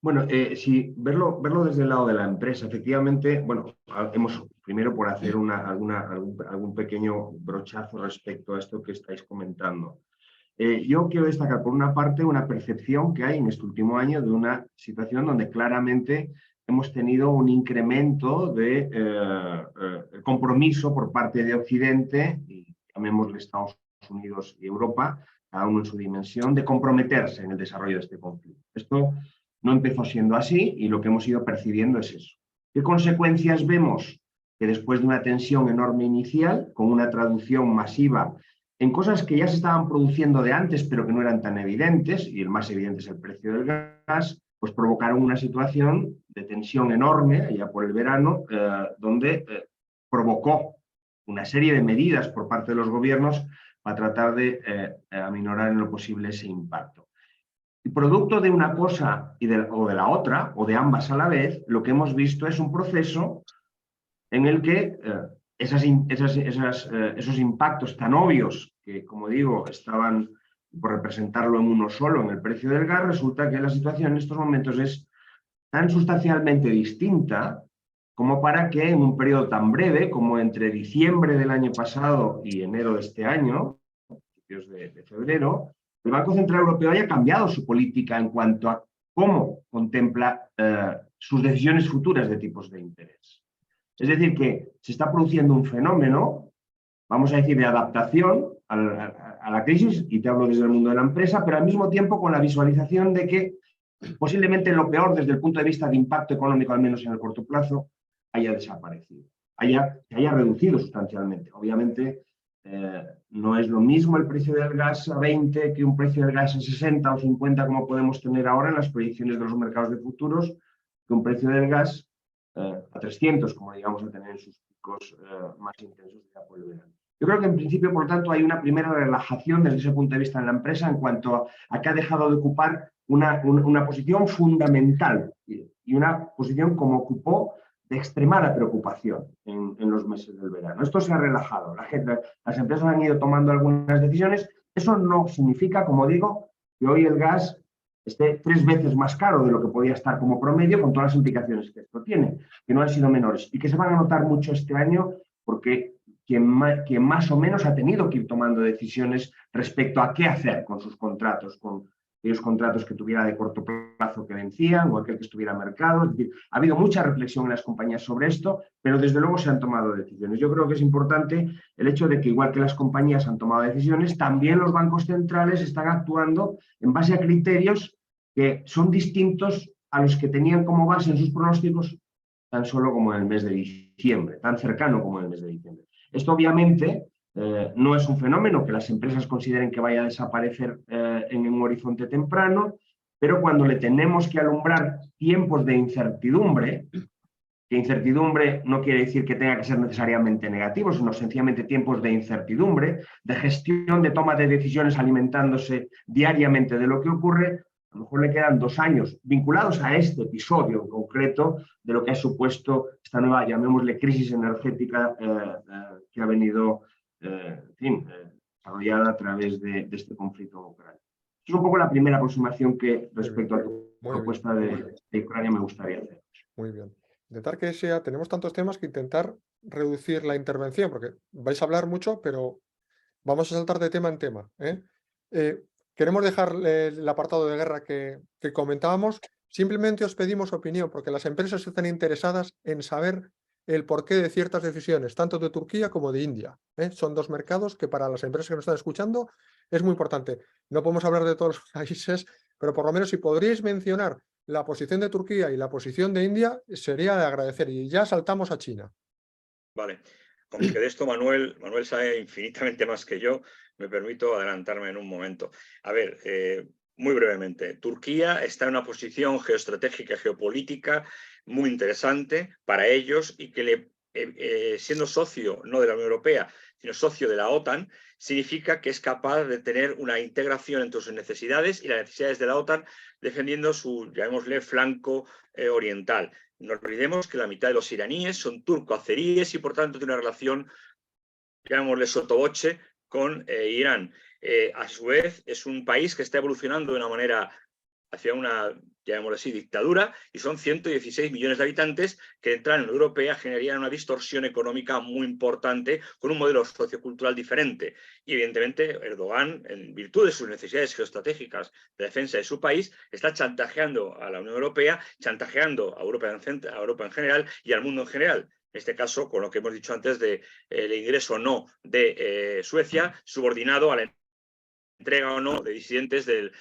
Bueno, si verlo desde el lado de la empresa, efectivamente, bueno, hemos, primero por hacer algún pequeño brochazo respecto a esto que estáis comentando. Yo quiero destacar, por una parte, una percepción que hay en este último año de una situación donde claramente hemos tenido un incremento de compromiso por parte de Occidente, y llamémosle Estados Unidos y Europa, cada uno en su dimensión, de comprometerse en el desarrollo de este conflicto. Esto no empezó siendo así y lo que hemos ido percibiendo es eso. ¿Qué consecuencias vemos? Que después de una tensión enorme inicial, con una traducción masiva en cosas que ya se estaban produciendo de antes, pero que no eran tan evidentes, y el más evidente es el precio del gas, pues provocaron una situación de tensión enorme, allá por el verano, donde provocó una serie de medidas por parte de los gobiernos para tratar de aminorar en lo posible ese impacto. Y producto de una cosa o de la otra, o de ambas a la vez, lo que hemos visto es un proceso en el que esos impactos tan obvios que, como digo, estaban por representarlo en uno solo, en el precio del gas, resulta que la situación en estos momentos es tan sustancialmente distinta como para que en un periodo tan breve como entre diciembre del año pasado y enero de este año, principios de febrero, el Banco Central Europeo haya cambiado su política en cuanto a cómo contempla sus decisiones futuras de tipos de interés. Es decir, que se está produciendo un fenómeno, vamos a decir, de adaptación a la crisis, y te hablo desde el mundo de la empresa, pero al mismo tiempo con la visualización de que posiblemente lo peor desde el punto de vista de impacto económico, al menos en el corto plazo, haya desaparecido, se haya reducido sustancialmente. Obviamente, no es lo mismo el precio del gas a 20 que un precio del gas a 60 o 50 como podemos tener ahora en las proyecciones de los mercados de futuros, que un precio del gas a 300, como digamos a tener en sus picos más intensos ya por el verano. Yo creo que en principio, por lo tanto, hay una primera relajación desde ese punto de vista en la empresa en cuanto a que ha dejado de ocupar una posición fundamental y una posición como ocupó de extremada preocupación en los meses del verano. Esto se ha relajado, las empresas han ido tomando algunas decisiones. Eso no significa, como digo, que hoy el gas esté 3 veces más caro de lo que podía estar como promedio, con todas las implicaciones que esto tiene, que no han sido menores y que se van a notar mucho este año porque quien más o menos ha tenido que ir tomando decisiones respecto a qué hacer con sus contratos, con aquellos contratos que tuviera de corto plazo que vencían o aquel que estuviera a mercado. Es decir, ha habido mucha reflexión en las compañías sobre esto, pero desde luego se han tomado decisiones. Yo creo que es importante el hecho de que, igual que las compañías han tomado decisiones, también los bancos centrales están actuando en base a criterios que son distintos a los que tenían como base en sus pronósticos tan solo como en el mes de diciembre, tan cercano como en el mes de diciembre. Esto obviamente no es un fenómeno que las empresas consideren que vaya a desaparecer en un horizonte temprano, pero cuando le tenemos que alumbrar tiempos de incertidumbre, que incertidumbre no quiere decir que tenga que ser necesariamente negativo, sino sencillamente tiempos de incertidumbre, de gestión, de toma de decisiones alimentándose diariamente de lo que ocurre. A lo mejor le quedan 2 años vinculados a este episodio en concreto de lo que ha supuesto esta nueva, llamémosle, crisis energética que ha venido desarrollada a través de este conflicto en Ucrania. Es un poco la primera aproximación que respecto a tu propuesta de Ucrania me gustaría hacer. Muy bien. Intentar que sea, tenemos tantos temas que intentar reducir la intervención, porque vais a hablar mucho, pero vamos a saltar de tema en tema. Queremos dejar el apartado de guerra que comentábamos. Simplemente os pedimos opinión, porque las empresas están interesadas en saber el porqué de ciertas decisiones, tanto de Turquía como de India. Son 2 mercados que para las empresas que nos están escuchando es muy importante. No podemos hablar de todos los países, pero por lo menos si podríais mencionar la posición de Turquía y la posición de India, sería de agradecer. Y ya saltamos a China. Vale. Como que de esto Manuel sabe infinitamente más que yo, me permito adelantarme en un momento. A ver, muy brevemente, Turquía está en una posición geoestratégica, geopolítica muy interesante para ellos y que le siendo socio no de la Unión Europea, sino socio de la OTAN, significa que es capaz de tener una integración entre sus necesidades y las necesidades de la OTAN, defendiendo su, llamémosle, flanco oriental. No olvidemos que la mitad de los iraníes son turco-azeríes y, por tanto, tiene una relación, llamémosle, sotoboche con Irán. A su vez, es un país que está evolucionando de una manera hacia una, llamémoslo así, dictadura, y son 116 millones de habitantes que entrar en la Unión Europea generarían una distorsión económica muy importante con un modelo sociocultural diferente. Y evidentemente Erdogan, en virtud de sus necesidades geoestratégicas de defensa de su país, está chantajeando a la Unión Europea, chantajeando a Europa en general y al mundo en general. En este caso, con lo que hemos dicho antes del ingreso o no de Suecia, subordinado a la entrega o no de disidentes del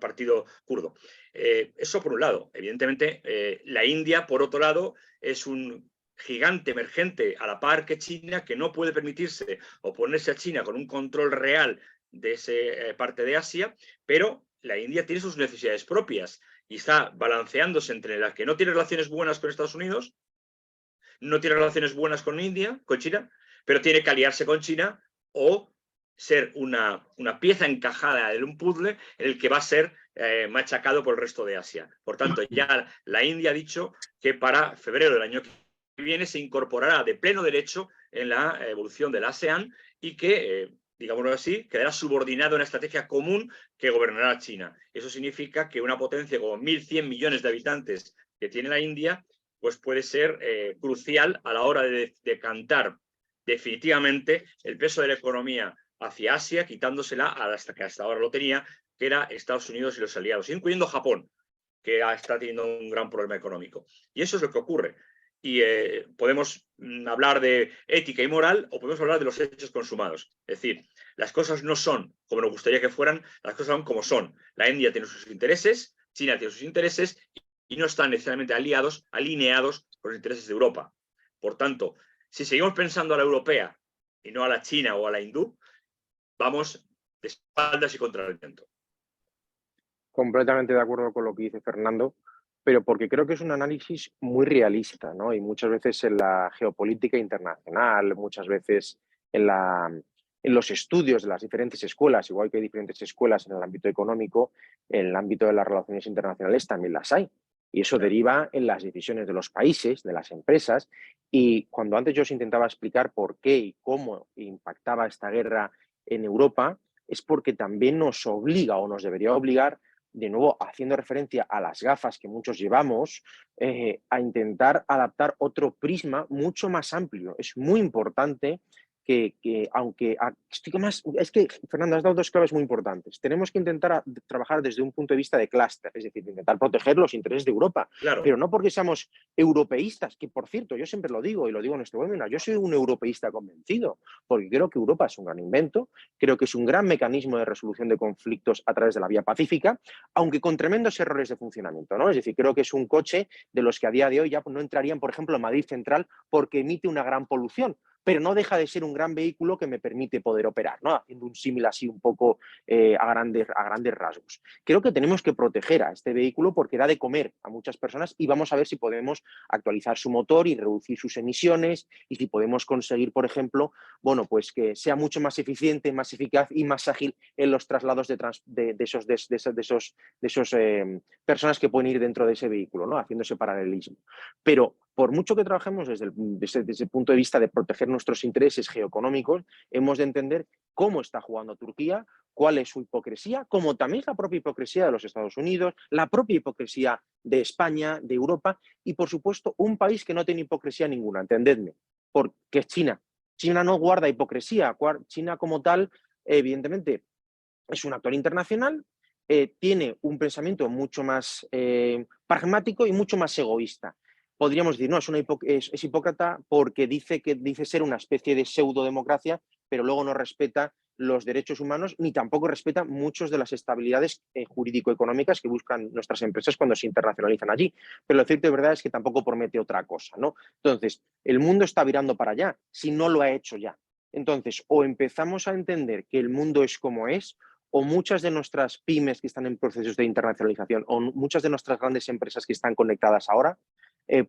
partido kurdo. Eso por un lado. Evidentemente, la India, por otro lado, es un gigante emergente a la par que China, que no puede permitirse oponerse a China con un control real de esa parte de Asia, pero la India tiene sus necesidades propias y está balanceándose entre las que no tiene relaciones buenas con Estados Unidos, no tiene relaciones buenas con China, pero tiene que aliarse con China o ser una pieza encajada en un puzzle en el que va a ser machacado por el resto de Asia. Por tanto, ya la India ha dicho que para febrero del año que viene se incorporará de pleno derecho en la evolución del ASEAN y que, digámoslo así, quedará subordinado a una estrategia común que gobernará China. Eso significa que una potencia con 1.100 millones de habitantes que tiene la India, pues puede ser crucial a la hora de decantar definitivamente el peso de la economía hacia Asia, quitándosela hasta que hasta ahora lo tenía, que era Estados Unidos y los aliados, incluyendo Japón, que está teniendo un gran problema económico. Y eso es lo que ocurre. Y podemos hablar de ética y moral o podemos hablar de los hechos consumados. Es decir, las cosas no son como nos gustaría que fueran, las cosas son como son. La India tiene sus intereses, China tiene sus intereses y no están necesariamente alineados con los intereses de Europa. Por tanto, si seguimos pensando a la europea y no a la china o a la hindú, vamos de espaldas y contra el viento. Completamente de acuerdo con lo que dice Fernando, pero porque creo que es un análisis muy realista, ¿no? Y muchas veces en la geopolítica internacional, muchas veces en los estudios de las diferentes escuelas, igual que hay diferentes escuelas en el ámbito económico, en el ámbito de las relaciones internacionales también las hay. Y eso deriva en las decisiones de los países, de las empresas. Y cuando antes yo os intentaba explicar por qué y cómo impactaba esta guerra en Europa, es porque también nos obliga o nos debería obligar, de nuevo haciendo referencia a las gafas que muchos llevamos, a intentar adaptar otro prisma mucho más amplio. Es muy importante que aunque estoy más, es que Fernando has dado dos claves muy importantes. Tenemos que intentar trabajar desde un punto de vista de clúster, es decir, intentar proteger los intereses de Europa, claro, pero no porque seamos europeístas, que por cierto, yo siempre lo digo y lo digo en este webinar, yo soy un europeísta convencido, porque creo que Europa es un gran invento, creo que es un gran mecanismo de resolución de conflictos a través de la vía pacífica, aunque con tremendos errores de funcionamiento, ¿no? Es decir, creo que es un coche de los que a día de hoy ya no entrarían, por ejemplo, en Madrid Central porque emite una gran polución, pero no deja de ser un gran vehículo que me permite poder operar, ¿no? Haciendo un símil así un poco a grandes rasgos. Creo que tenemos que proteger a este vehículo porque da de comer a muchas personas y vamos a ver si podemos actualizar su motor y reducir sus emisiones y si podemos conseguir, por ejemplo, bueno, pues que sea mucho más eficiente, más eficaz y más ágil en los traslados de esos personas que pueden ir dentro de ese vehículo, ¿no? Haciendo ese paralelismo. Pero por mucho que trabajemos desde el punto de vista de proteger nuestros intereses geoeconómicos, hemos de entender cómo está jugando Turquía, cuál es su hipocresía, como también es la propia hipocresía de los Estados Unidos, la propia hipocresía de España, de Europa y, por supuesto, un país que no tiene hipocresía ninguna, entendedme, porque es China. China no guarda hipocresía. China como tal, evidentemente, es un actor internacional, tiene un pensamiento mucho más pragmático y mucho más egoísta. Podríamos decir, no, es hipócrita porque dice ser una especie de pseudodemocracia, pero luego no respeta los derechos humanos ni tampoco respeta muchas de las estabilidades jurídico-económicas que buscan nuestras empresas cuando se internacionalizan allí. Pero lo cierto de verdad es que tampoco promete otra cosa, ¿no? Entonces, el mundo está virando para allá, si no lo ha hecho ya. Entonces, o empezamos a entender que el mundo es como es, o muchas de nuestras pymes que están en procesos de internacionalización, o muchas de nuestras grandes empresas que están conectadas ahora,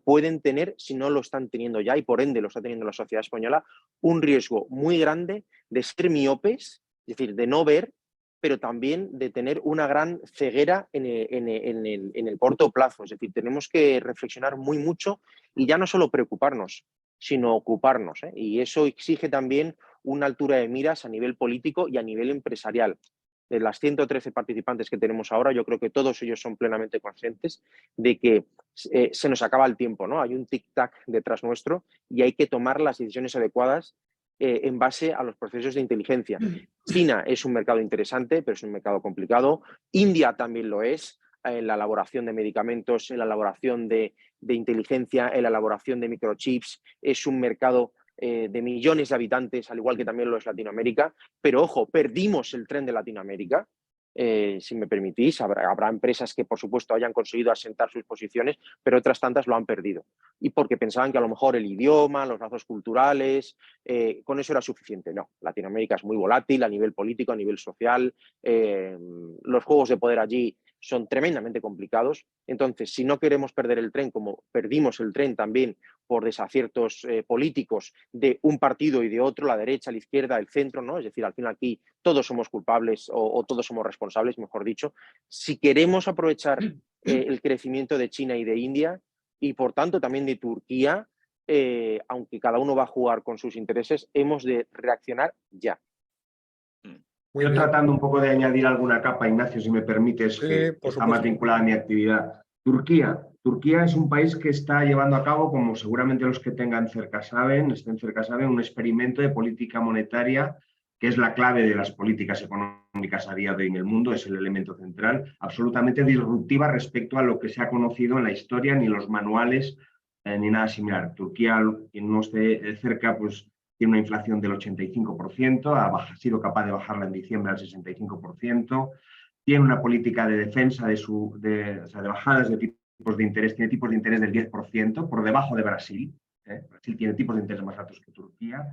pueden tener, si no lo están teniendo ya, y por ende lo está teniendo la sociedad española, un riesgo muy grande de ser miopes, es decir, de no ver, pero también de tener una gran ceguera en el corto plazo. Es decir, tenemos que reflexionar muy mucho y ya no solo preocuparnos, sino ocuparnos, ¿eh? Y eso exige también una altura de miras a nivel político y a nivel empresarial. De las 113 participantes que tenemos ahora, yo creo que todos ellos son plenamente conscientes de que se nos acaba el tiempo, ¿no? Hay un tic-tac detrás nuestro y hay que tomar las decisiones adecuadas en base a los procesos de inteligencia. China es un mercado interesante, pero es un mercado complicado. India también lo es, en la elaboración de medicamentos, en la elaboración de inteligencia, en la elaboración de microchips. Es un mercado de millones de habitantes, al igual que también lo es Latinoamérica. Pero ojo, perdimos el tren de Latinoamérica. Si me permitís, habrá empresas que por supuesto hayan conseguido asentar sus posiciones, pero otras tantas lo han perdido. Y porque pensaban que a lo mejor el idioma, los lazos culturales, con eso era suficiente. No, Latinoamérica es muy volátil a nivel político, a nivel social. Los juegos de poder allí son tremendamente complicados. Entonces, si no queremos perder el tren, como perdimos el tren también por desaciertos políticos de un partido y de otro, la derecha, la izquierda, el centro, ¿no? Es decir, al final aquí todos somos culpables o todos somos responsables, mejor dicho. Si queremos aprovechar el crecimiento de China y de India y por tanto también de Turquía, aunque cada uno va a jugar con sus intereses, hemos de reaccionar ya. Yo tratando un poco de añadir alguna capa, Ignacio, si me permites, que está más vinculada a mi actividad. Turquía es un país que está llevando a cabo, como seguramente los que estén cerca saben, un experimento de política monetaria que es la clave de las políticas económicas a día de hoy en el mundo, es el elemento central, absolutamente disruptiva respecto a lo que se ha conocido en la historia, ni los manuales, ni nada similar. Turquía, quien no esté cerca, pues tiene una inflación del 85%, ha sido capaz de bajarla en diciembre al 65%, tiene una política de defensa de bajadas de tipos de interés, tiene tipos de interés del 10%, por debajo de Brasil. Brasil tiene tipos de interés más altos que Turquía,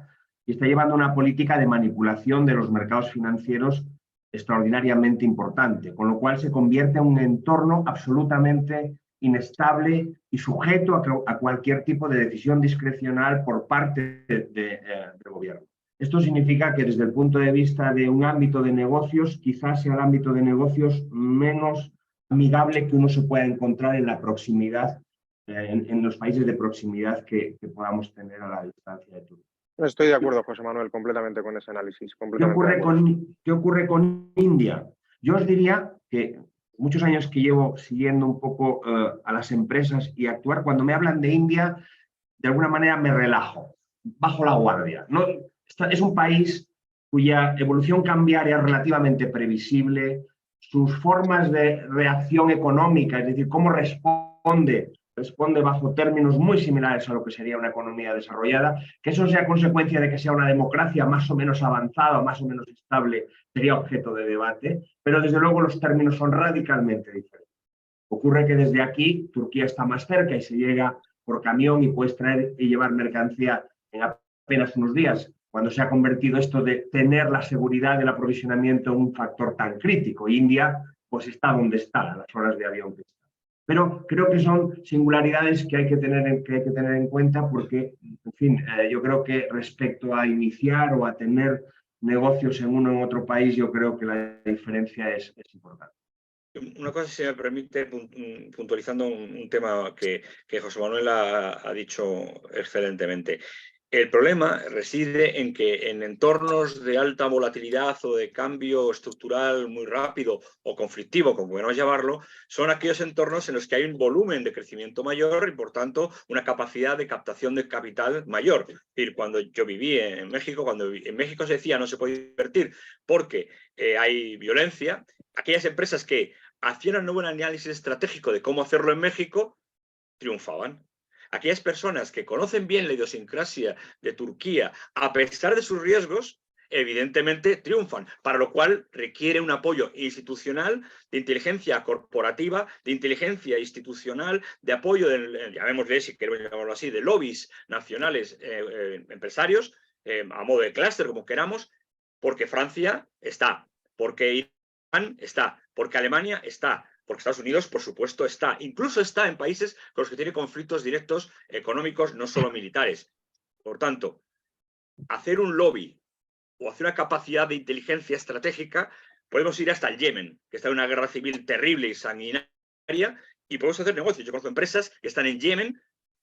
y está llevando una política de manipulación de los mercados financieros extraordinariamente importante, con lo cual se convierte en un entorno absolutamente inestable y sujeto a cualquier tipo de decisión discrecional por parte del gobierno. Esto significa que desde el punto de vista de un ámbito de negocios, quizás sea el ámbito de negocios menos amigable que uno se pueda encontrar en la proximidad, en los países de proximidad que podamos tener a la distancia de Turquía. Estoy de acuerdo, José Manuel, completamente con ese análisis. ¿Qué ocurre con India? Yo os diría que muchos años que llevo siguiendo un poco a las empresas y actuar, cuando me hablan de India, de alguna manera me relajo, bajo la guardia. ¿No? Es un país cuya evolución cambiaria es relativamente previsible, sus formas de reacción económica, es decir, cómo responde bajo términos muy similares a lo que sería una economía desarrollada. Que eso sea consecuencia de que sea una democracia más o menos avanzada o más o menos estable sería objeto de debate, pero desde luego los términos son radicalmente diferentes. Ocurre que desde aquí Turquía está más cerca y se llega por camión y puedes traer y llevar mercancía en apenas unos días, cuando se ha convertido esto de tener la seguridad del aprovisionamiento en un factor tan crítico. India pues está donde está, a las horas de avión que está. Pero creo que son singularidades que hay que tener en cuenta porque, en fin, yo creo que respecto a iniciar o a tener negocios en uno o en otro país, yo creo que la diferencia es importante. Una cosa, si me permite, puntualizando un tema que José Manuel ha dicho excelentemente. El problema reside en que en entornos de alta volatilidad o de cambio estructural muy rápido o conflictivo, como queramos llamarlo, son aquellos entornos en los que hay un volumen de crecimiento mayor y, por tanto, una capacidad de captación de capital mayor. Es decir, cuando yo viví en México, cuando en México se decía no se puede invertir porque hay violencia, aquellas empresas que hacían un buen análisis estratégico de cómo hacerlo en México triunfaban. Aquellas personas que conocen bien la idiosincrasia de Turquía, a pesar de sus riesgos, evidentemente triunfan, para lo cual requiere un apoyo institucional, de inteligencia corporativa, de inteligencia institucional, de apoyo, llamémosle, si queremos llamarlo así, de lobbies nacionales empresarios, a modo de clúster, como queramos, porque Francia está, porque Irán está, porque Alemania está, porque Estados Unidos, por supuesto, incluso está en países con los que tiene conflictos directos económicos, no solo militares. Por tanto, hacer un lobby o hacer una capacidad de inteligencia estratégica, podemos ir hasta el Yemen, que está en una guerra civil terrible y sanguinaria, y podemos hacer negocios. Yo conozco empresas que están en Yemen,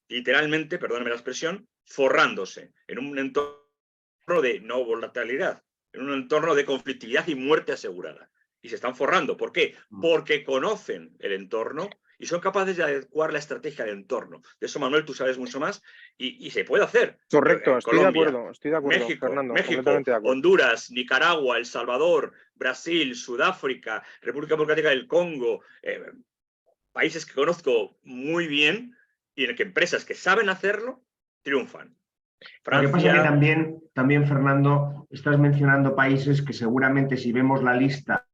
literalmente, perdóname la expresión, forrándose en un entorno de no volatilidad, en un entorno de conflictividad y muerte asegurada. Y se están forrando. ¿Por qué? Porque conocen el entorno y son capaces de adecuar la estrategia del entorno. De eso, Manuel, tú sabes mucho más y se puede hacer. Correcto, estoy Colombia, de acuerdo, México, Fernando, completamente de acuerdo. Honduras, Nicaragua, El Salvador, Brasil, Sudáfrica, República Democrática del Congo, países que conozco muy bien y en el que empresas que saben hacerlo triunfan. Francia... Lo que pasa es que también, Fernando, estás mencionando países que seguramente, si vemos la lista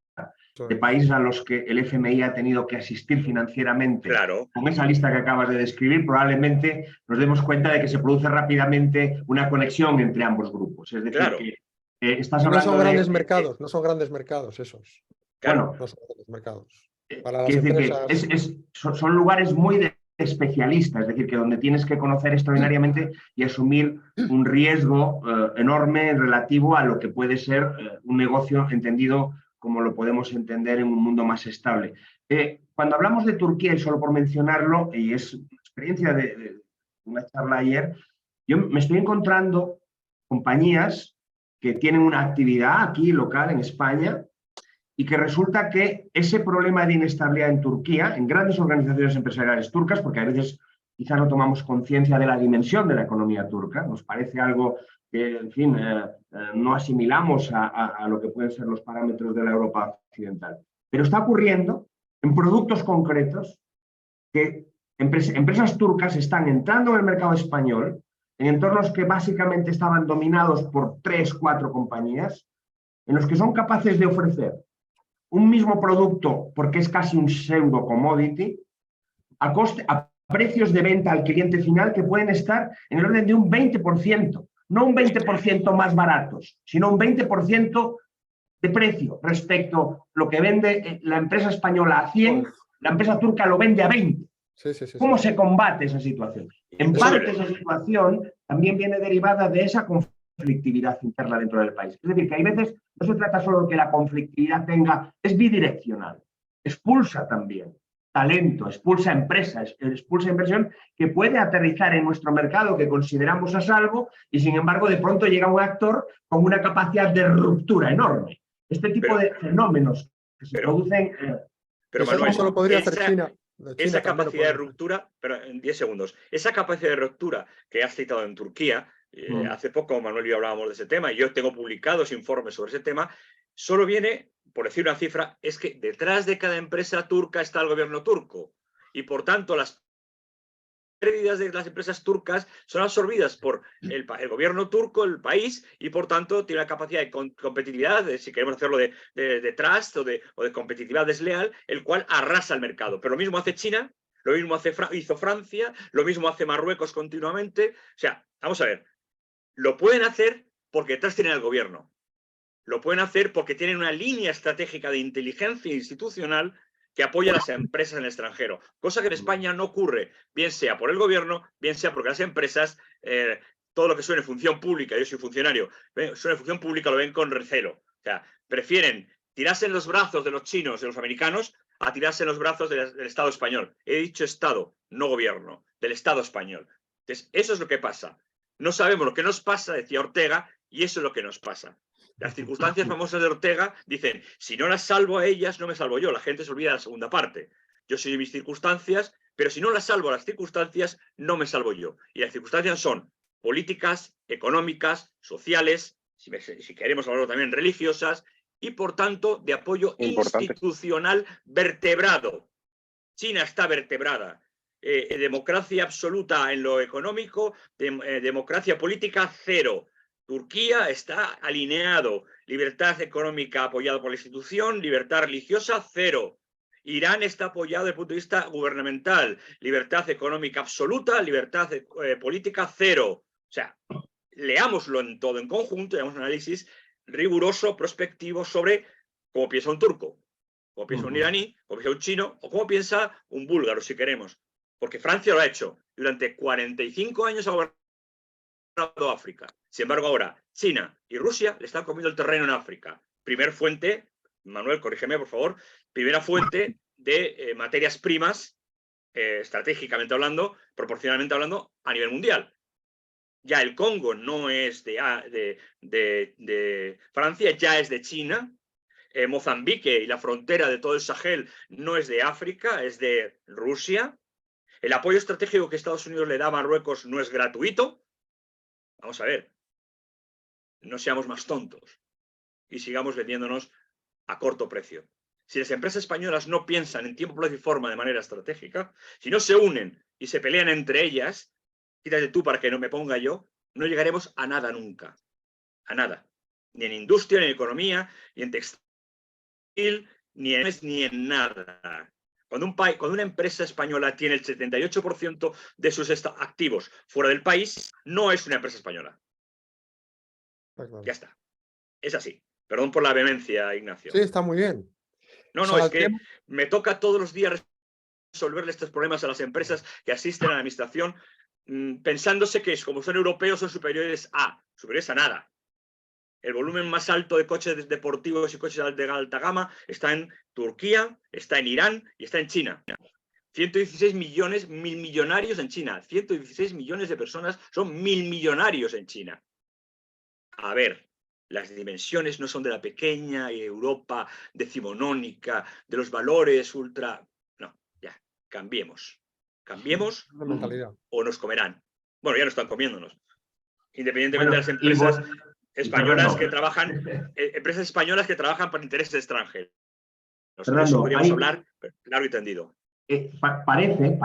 de países a los que el FMI ha tenido que asistir financieramente, claro, con esa lista que acabas de describir, probablemente nos demos cuenta de que se produce rápidamente una conexión entre ambos grupos. Es decir, claro, que estás no hablando son grandes de... mercados, no son grandes mercados esos. Claro. Bueno, no son grandes mercados. Para las quiero decir empresas... que son lugares muy especialistas, es decir, que donde tienes que conocer extraordinariamente y asumir un riesgo enorme relativo a lo que puede ser un negocio entendido como lo podemos entender en un mundo más estable. Cuando hablamos de Turquía, y solo por mencionarlo, y es una experiencia de una charla ayer, yo me estoy encontrando compañías que tienen una actividad aquí local en España y que resulta que ese problema de inestabilidad en Turquía, en grandes organizaciones empresariales turcas, porque a veces quizá no tomamos conciencia de la dimensión de la economía turca, nos parece algo que, en fin, no asimilamos a lo que pueden ser los parámetros de la Europa occidental. Pero está ocurriendo en productos concretos que empresas turcas están entrando en el mercado español en entornos que básicamente estaban dominados por 3 o 4 compañías, en los que son capaces de ofrecer un mismo producto, porque es casi un pseudo commodity, a precios de venta al cliente final que pueden estar en el orden de un 20%, no un 20% más baratos, sino un 20% de precio respecto a lo que vende la empresa española a 100, la empresa turca lo vende a 20. ¿Cómo se combate esa situación? En parte esa situación también viene derivada de esa conflictividad interna dentro del país. Es decir, que hay veces no se trata solo de que la conflictividad es bidireccional, expulsa también talento, expulsa empresas, expulsa inversión que puede aterrizar en nuestro mercado que consideramos a salvo y sin embargo de pronto llega un actor con una capacidad de ruptura enorme. Este tipo de fenómenos que se producen... Pero Manuel, eso lo podría hacer China. Esa capacidad de ruptura, pero en 10 segundos, esa capacidad de ruptura que has citado en Turquía, hace poco Manuel y yo hablábamos de ese tema, y yo tengo publicados informes sobre ese tema, solo viene, por decir una cifra, es que detrás de cada empresa turca está el gobierno turco, y por tanto las pérdidas de las empresas turcas son absorbidas por el gobierno turco, el país, y por tanto tiene la capacidad de competitividad, si queremos hacerlo de trust o de competitividad desleal, el cual arrasa el mercado. Pero lo mismo hace China, lo mismo hizo Francia, lo mismo hace Marruecos continuamente. O sea, vamos a ver, lo pueden hacer porque detrás tienen al gobierno. Lo pueden hacer porque tienen una línea estratégica de inteligencia institucional que apoya a las empresas en el extranjero, cosa que en España no ocurre, bien sea por el gobierno, bien sea porque las empresas, todo lo que suene función pública, yo soy funcionario, suene función pública lo ven con recelo, o sea, prefieren tirarse en los brazos de los chinos, de los americanos, a tirarse en los brazos del Estado español. He dicho Estado, no gobierno, del Estado español. Entonces, eso es lo que pasa. No sabemos lo que nos pasa, decía Ortega, y eso es lo que nos pasa. Las circunstancias famosas de Ortega dicen, si no las salvo a ellas, no me salvo yo. La gente se olvida de la segunda parte. Yo soy de mis circunstancias, pero si no las salvo a las circunstancias, no me salvo yo. Y las circunstancias son políticas, económicas, sociales, si queremos hablarlo también religiosas, y por tanto de apoyo institucional vertebrado. China está vertebrada. Democracia absoluta en lo económico, democracia política cero. Turquía está alineado, libertad económica apoyada por la institución, libertad religiosa, cero. Irán está apoyado desde el punto de vista gubernamental, libertad económica absoluta, libertad política, cero. O sea, leámoslo en todo en conjunto, hagamos un análisis riguroso, prospectivo sobre cómo piensa un turco, como piensa un iraní, como piensa un chino, o como piensa un búlgaro, si queremos. Porque Francia lo ha hecho. Durante 45 años ha gobernado África. Sin embargo, ahora China y Rusia le están comiendo el terreno en África. Primer fuente, Manuel, corrígeme, por favor, primera fuente de materias primas, estratégicamente hablando, proporcionalmente hablando, a nivel mundial. Ya el Congo no es de Francia, ya es de China. Mozambique y la frontera de todo el Sahel no es de África, es de Rusia. El apoyo estratégico que Estados Unidos le da a Marruecos no es gratuito. Vamos a ver, no seamos más tontos y sigamos vendiéndonos a corto precio. Si las empresas españolas no piensan en tiempo, plazo y forma de manera estratégica, si no se unen y se pelean entre ellas, quítate tú para que no me ponga yo, no llegaremos a nada nunca. A nada. Ni en industria, ni en economía, ni en textil, ni en nada. Cuando una empresa española tiene el 78% de sus activos fuera del país, no es una empresa española. Claro. Ya está. Es así. Perdón por la vehemencia, Ignacio. Sí, está muy bien. No, O no, sea, es que me toca todos los días resolverle estos problemas a las empresas que asisten a la administración, pensándose que como son europeos son superiores a nada. El volumen más alto de coches deportivos y coches de alta gama está en Turquía, está en Irán y está en China. 116 millones, millonarios en China. 116 millones de personas son millonarios en China. A ver, las dimensiones no son de la pequeña Europa decimonónica, de los valores ultra... No, ya, cambiemos. Cambiemos la mentalidad. o nos comerán. Bueno, ya no están comiéndonos. Independientemente de las Empresas españolas que trabajan para intereses extranjeros. Fernando, eso podríamos hablar largo y tendido. Parece,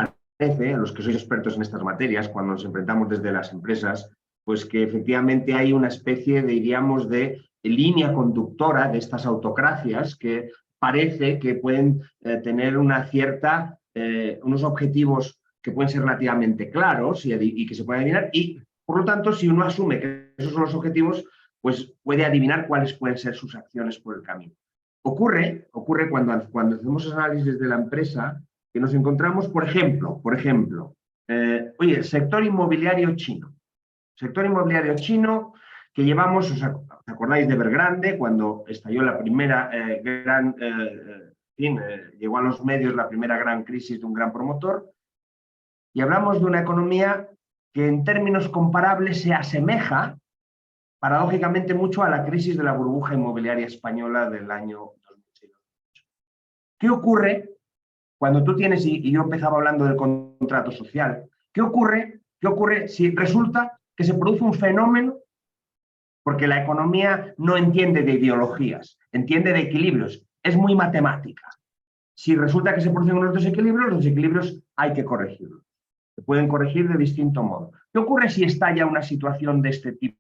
a los que sois expertos en estas materias, cuando nos enfrentamos desde las empresas, pues que efectivamente hay una especie, diríamos, de línea conductora de estas autocracias que parece que pueden tener una cierta, unos objetivos que pueden ser relativamente claros y que se pueden adivinar, y por lo tanto, si uno asume que esos son los objetivos, pues puede adivinar cuáles pueden ser sus acciones por el camino. Ocurre cuando hacemos análisis de la empresa que nos encontramos, por ejemplo, oye, el sector inmobiliario chino. Sector inmobiliario chino que llevamos, ¿os acordáis de Evergrande? Cuando estalló la primera llegó a los medios la primera gran crisis de un gran promotor, y hablamos de una economía que en términos comparables se asemeja paradójicamente mucho a la crisis de la burbuja inmobiliaria española del año 2006. ¿Qué ocurre cuando tú tienes, y yo empezaba hablando del contrato social, ¿qué ocurre si resulta que se produce un fenómeno? Porque la economía no entiende de ideologías, entiende de equilibrios, es muy matemática. Si resulta que se producen unos desequilibrios, los desequilibrios hay que corregirlos. Se pueden corregir de distinto modo. ¿Qué ocurre si estalla una situación de este tipo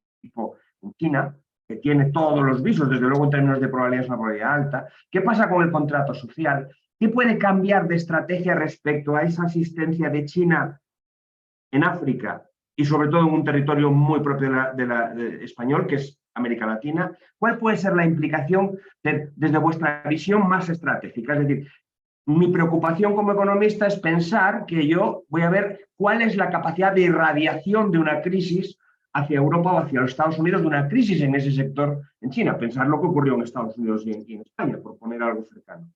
en China, que tiene todos los visos, desde luego en términos de probabilidad es una probabilidad alta? ¿Qué pasa con el contrato social? ¿Qué puede cambiar de estrategia respecto a esa asistencia de China en África y sobre todo en un territorio muy propio de español, que es América Latina? ¿Cuál puede ser la implicación desde vuestra visión más estratégica? Es decir, mi preocupación como economista es pensar que yo voy a ver cuál es la capacidad de irradiación de una crisis hacia Europa o hacia los Estados Unidos, de una crisis en ese sector en China. Pensar lo que ocurrió en Estados Unidos y en España, por poner algo cercano.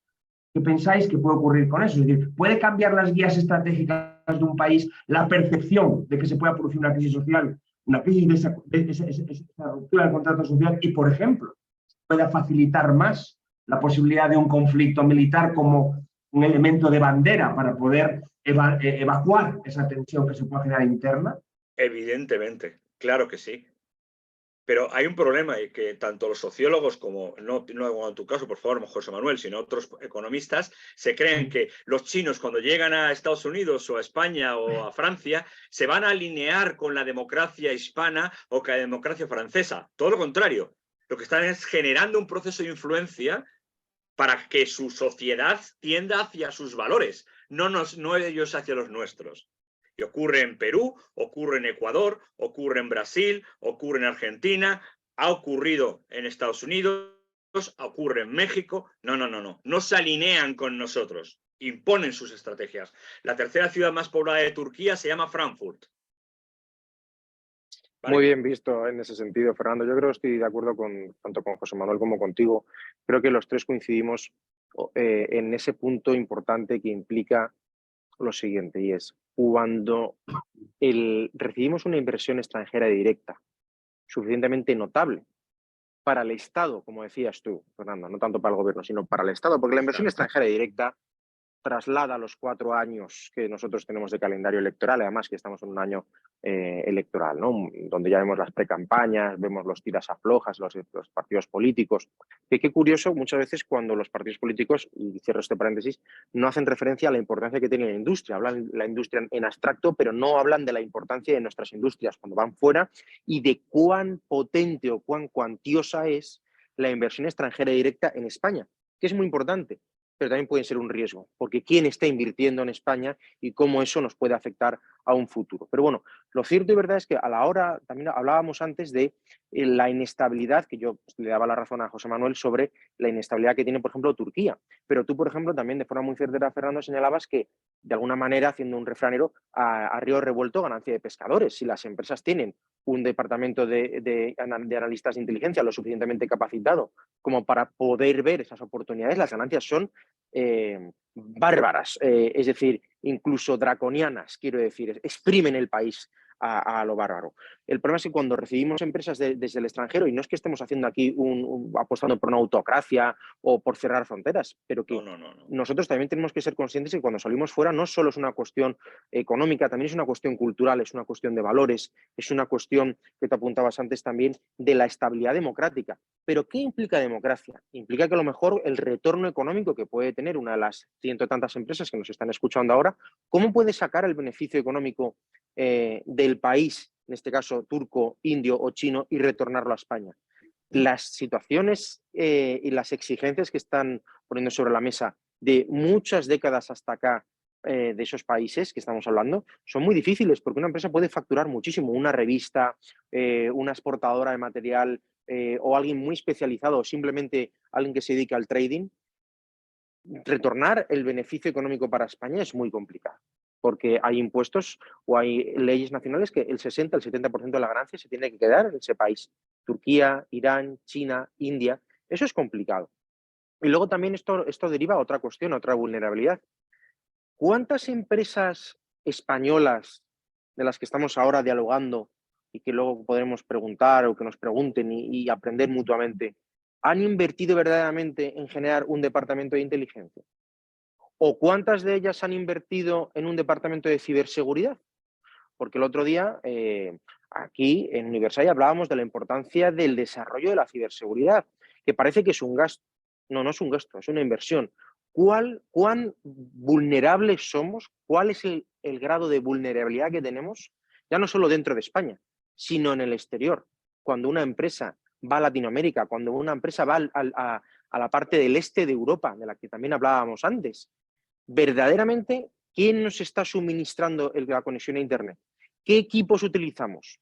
¿Qué pensáis que puede ocurrir con eso? Es decir, ¿puede cambiar las guías estratégicas de un país la percepción de que se pueda producir una crisis social, una crisis de esa ruptura del contrato social y, por ejemplo, pueda facilitar más la posibilidad de un conflicto militar como un elemento de bandera para poder evacuar esa tensión que se pueda generar interna? Evidentemente, claro que sí. Pero hay un problema y que tanto los sociólogos como, no en tu caso, por favor, José Manuel, sino otros economistas, se creen que los chinos cuando llegan a Estados Unidos o a España o a Francia se van a alinear con la democracia hispana o con la democracia francesa. Todo lo contrario. Lo que están es generando un proceso de influencia para que su sociedad tienda hacia sus valores, no ellos hacia los nuestros. Y ocurre en Perú, ocurre en Ecuador, ocurre en Brasil, ocurre en Argentina, ha ocurrido en Estados Unidos, ocurre en México. No se alinean con nosotros, imponen sus estrategias. La tercera ciudad más poblada de Turquía se llama Frankfurt. ¿Vale? Muy bien visto en ese sentido, Fernando. Yo creo que estoy de acuerdo tanto con José Manuel como contigo. Creo que los tres coincidimos en ese punto importante que implica lo siguiente, y es cuando recibimos una inversión extranjera directa suficientemente notable para el Estado, como decías tú, Fernando, no tanto para el gobierno, sino para el Estado, porque la inversión extranjera directa traslada los 4 años que nosotros tenemos de calendario electoral, además que estamos en un año electoral, ¿no? Donde ya vemos las precampañas, vemos los tiras aflojas, los partidos políticos. Que qué curioso, muchas veces cuando los partidos políticos, y cierro este paréntesis, no hacen referencia a la importancia que tiene la industria, hablan de la industria en abstracto, pero no hablan de la importancia de nuestras industrias cuando van fuera y de cuán potente o cuán cuantiosa es la inversión extranjera directa en España, que es muy importante, pero también puede ser un riesgo, porque quién está invirtiendo en España y cómo eso nos puede afectar a un futuro. Pero bueno, lo cierto y verdad es que a la hora, también hablábamos antes de la inestabilidad, que yo le daba la razón a José Manuel sobre la inestabilidad que tiene, por ejemplo, Turquía. Pero tú, por ejemplo, también de forma muy certera, Fernando, señalabas que, de alguna manera, haciendo un refranero, a río revuelto ganancia de pescadores. Si las empresas tienen un departamento de analistas de inteligencia lo suficientemente capacitado como para poder ver esas oportunidades, las ganancias son bárbaras, es decir, incluso draconianas, quiero decir, exprimen el país a lo bárbaro. El problema es que cuando recibimos empresas desde el extranjero, y no es que estemos haciendo aquí apostando por una autocracia o por cerrar fronteras, pero que nosotros también tenemos que ser conscientes que cuando salimos fuera no solo es una cuestión económica, también es una cuestión cultural, es una cuestión de valores, es una cuestión que te apuntabas antes también de la estabilidad democrática. ¿Pero qué implica democracia? Implica que a lo mejor el retorno económico que puede tener una de las ciento tantas empresas que nos están escuchando ahora, ¿cómo puede sacar el beneficio económico del país, en este caso turco, indio o chino, y retornarlo a España? Las situaciones y las exigencias que están poniendo sobre la mesa de muchas décadas hasta acá de esos países que estamos hablando son muy difíciles, porque una empresa puede facturar muchísimo, una revista, una exportadora de material o alguien muy especializado o simplemente alguien que se dedica al trading. Retornar el beneficio económico para España es muy complicado, porque hay impuestos o hay leyes nacionales que el 60, el 70% de la ganancia se tiene que quedar en ese país. Turquía, Irán, China, India, eso es complicado. Y luego también esto deriva a otra cuestión, a otra vulnerabilidad. ¿Cuántas empresas españolas de las que estamos ahora dialogando y que luego podremos preguntar o que nos pregunten y aprender mutuamente, han invertido verdaderamente en generar un departamento de inteligencia? ¿O cuántas de ellas han invertido en un departamento de ciberseguridad? Porque el otro día, aquí en Universal hablábamos de la importancia del desarrollo de la ciberseguridad, que parece que es un gasto. No, no es un gasto, es una inversión. ¿Cuán vulnerables somos? ¿Cuál es el grado de vulnerabilidad que tenemos? Ya no solo dentro de España, sino en el exterior. Cuando una empresa va a Latinoamérica, cuando una empresa va a la parte del este de Europa, de la que también hablábamos antes, verdaderamente, ¿quién nos está suministrando la conexión a Internet? ¿Qué equipos utilizamos?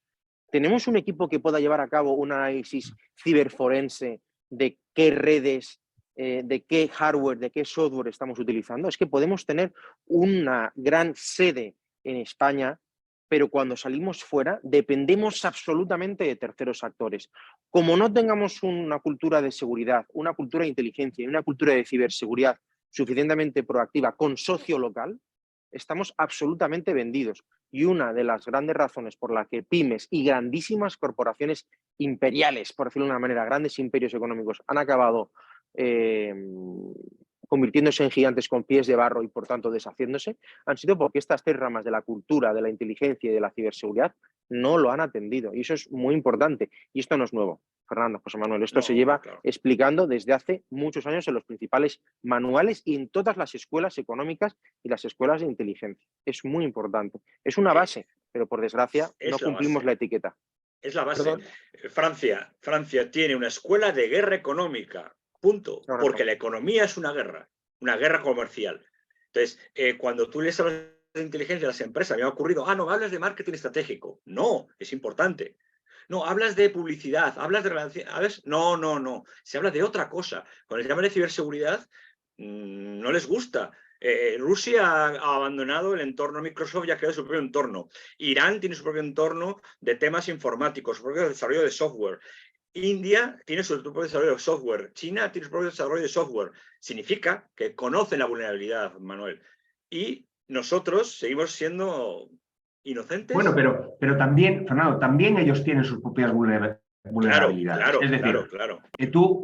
¿Tenemos un equipo que pueda llevar a cabo un análisis ciberforense de qué redes, de qué hardware, de qué software estamos utilizando? Es que podemos tener una gran sede en España, pero cuando salimos fuera dependemos absolutamente de terceros actores. Como no tengamos una cultura de seguridad, una cultura de inteligencia y una cultura de ciberseguridad suficientemente proactiva con socio local, estamos absolutamente vendidos. Y una de las grandes razones por la que pymes y grandísimas corporaciones imperiales, por decirlo de una manera, grandes imperios económicos, han acabado convirtiéndose en gigantes con pies de barro y por tanto deshaciéndose, han sido porque estas tres ramas de la cultura, de la inteligencia y de la ciberseguridad no lo han atendido. Y eso es muy importante. Y esto no es nuevo, Fernando, José Manuel. Esto se lleva explicando desde hace muchos años en los principales manuales y en todas las escuelas económicas y las escuelas de inteligencia. Es muy importante. Es una base, pero por desgracia no cumplimos la etiqueta. Es la base. Francia tiene una escuela de guerra económica. Punto. Porque la economía es una guerra comercial. Entonces, cuando tú les hablas de inteligencia a las empresas, me ha ocurrido, no me hablas de marketing estratégico. No, es importante. No, hablas de publicidad, hablas de relaciones. No, no, no. Se habla de otra cosa. Con el tema de ciberseguridad no les gusta. Rusia ha abandonado el entorno Microsoft y ha creado su propio entorno. Irán tiene su propio entorno de temas informáticos, su propio desarrollo de software. India tiene su propio desarrollo de software. China tiene su propio desarrollo de software. Significa que conocen la vulnerabilidad, Manuel. Y nosotros seguimos siendo inocentes. Bueno, pero también, Fernando, también ellos tienen sus propias vulnerabilidades. Claro, es decir, claro.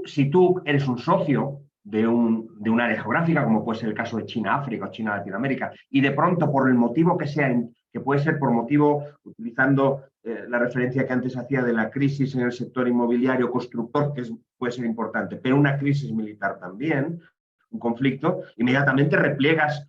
Si tú eres un socio de un área geográfica, como puede ser el caso de China-África o China-Latinoamérica, y de pronto, por el motivo que sea, que puede ser por motivo, utilizando la referencia que antes hacía de la crisis en el sector inmobiliario constructor, que puede ser importante, pero una crisis militar también, un conflicto, inmediatamente repliegas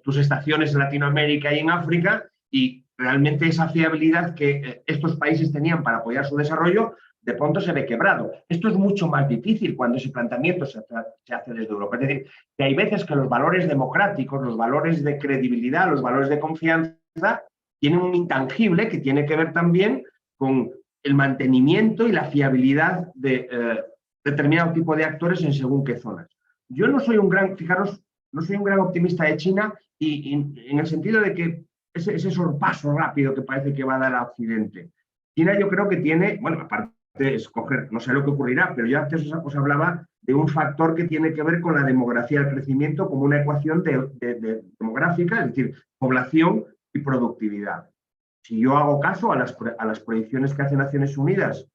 tus estaciones en Latinoamérica y en África, y realmente esa fiabilidad que estos países tenían para apoyar su desarrollo, de pronto se ve quebrado. Esto es mucho más difícil cuando ese planteamiento se hace desde Europa. Es decir, que hay veces que los valores democráticos, los valores de credibilidad, los valores de confianza, tienen un intangible que tiene que ver también con el mantenimiento y la fiabilidad de determinado tipo de actores en según qué zonas. Yo no soy un gran, fijaros, no soy un gran optimista de China y en el sentido de que ese sorpaso rápido que parece que va a dar a Occidente. China yo creo que tiene, bueno, aparte de escoger, no sé lo que ocurrirá, pero yo antes os hablaba de un factor que tiene que ver con la demografía del crecimiento como una ecuación demográfica, es decir, población y productividad. Si yo hago caso a las proyecciones que hace Naciones Unidas,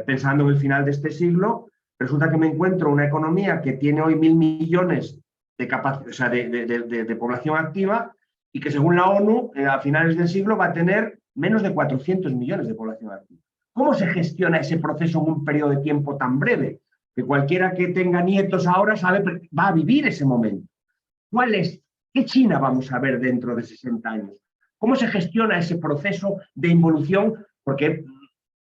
pensando en el final de este siglo, resulta que me encuentro una economía que tiene hoy 1.000 millones de población activa, y que según la ONU, a finales del siglo va a tener menos de 400 millones de población activa. ¿Cómo se gestiona ese proceso en un periodo de tiempo tan breve? Que cualquiera que tenga nietos ahora va a vivir ese momento. ¿Qué China vamos a ver dentro de 60 años? ¿Cómo se gestiona ese proceso de involución? Porque,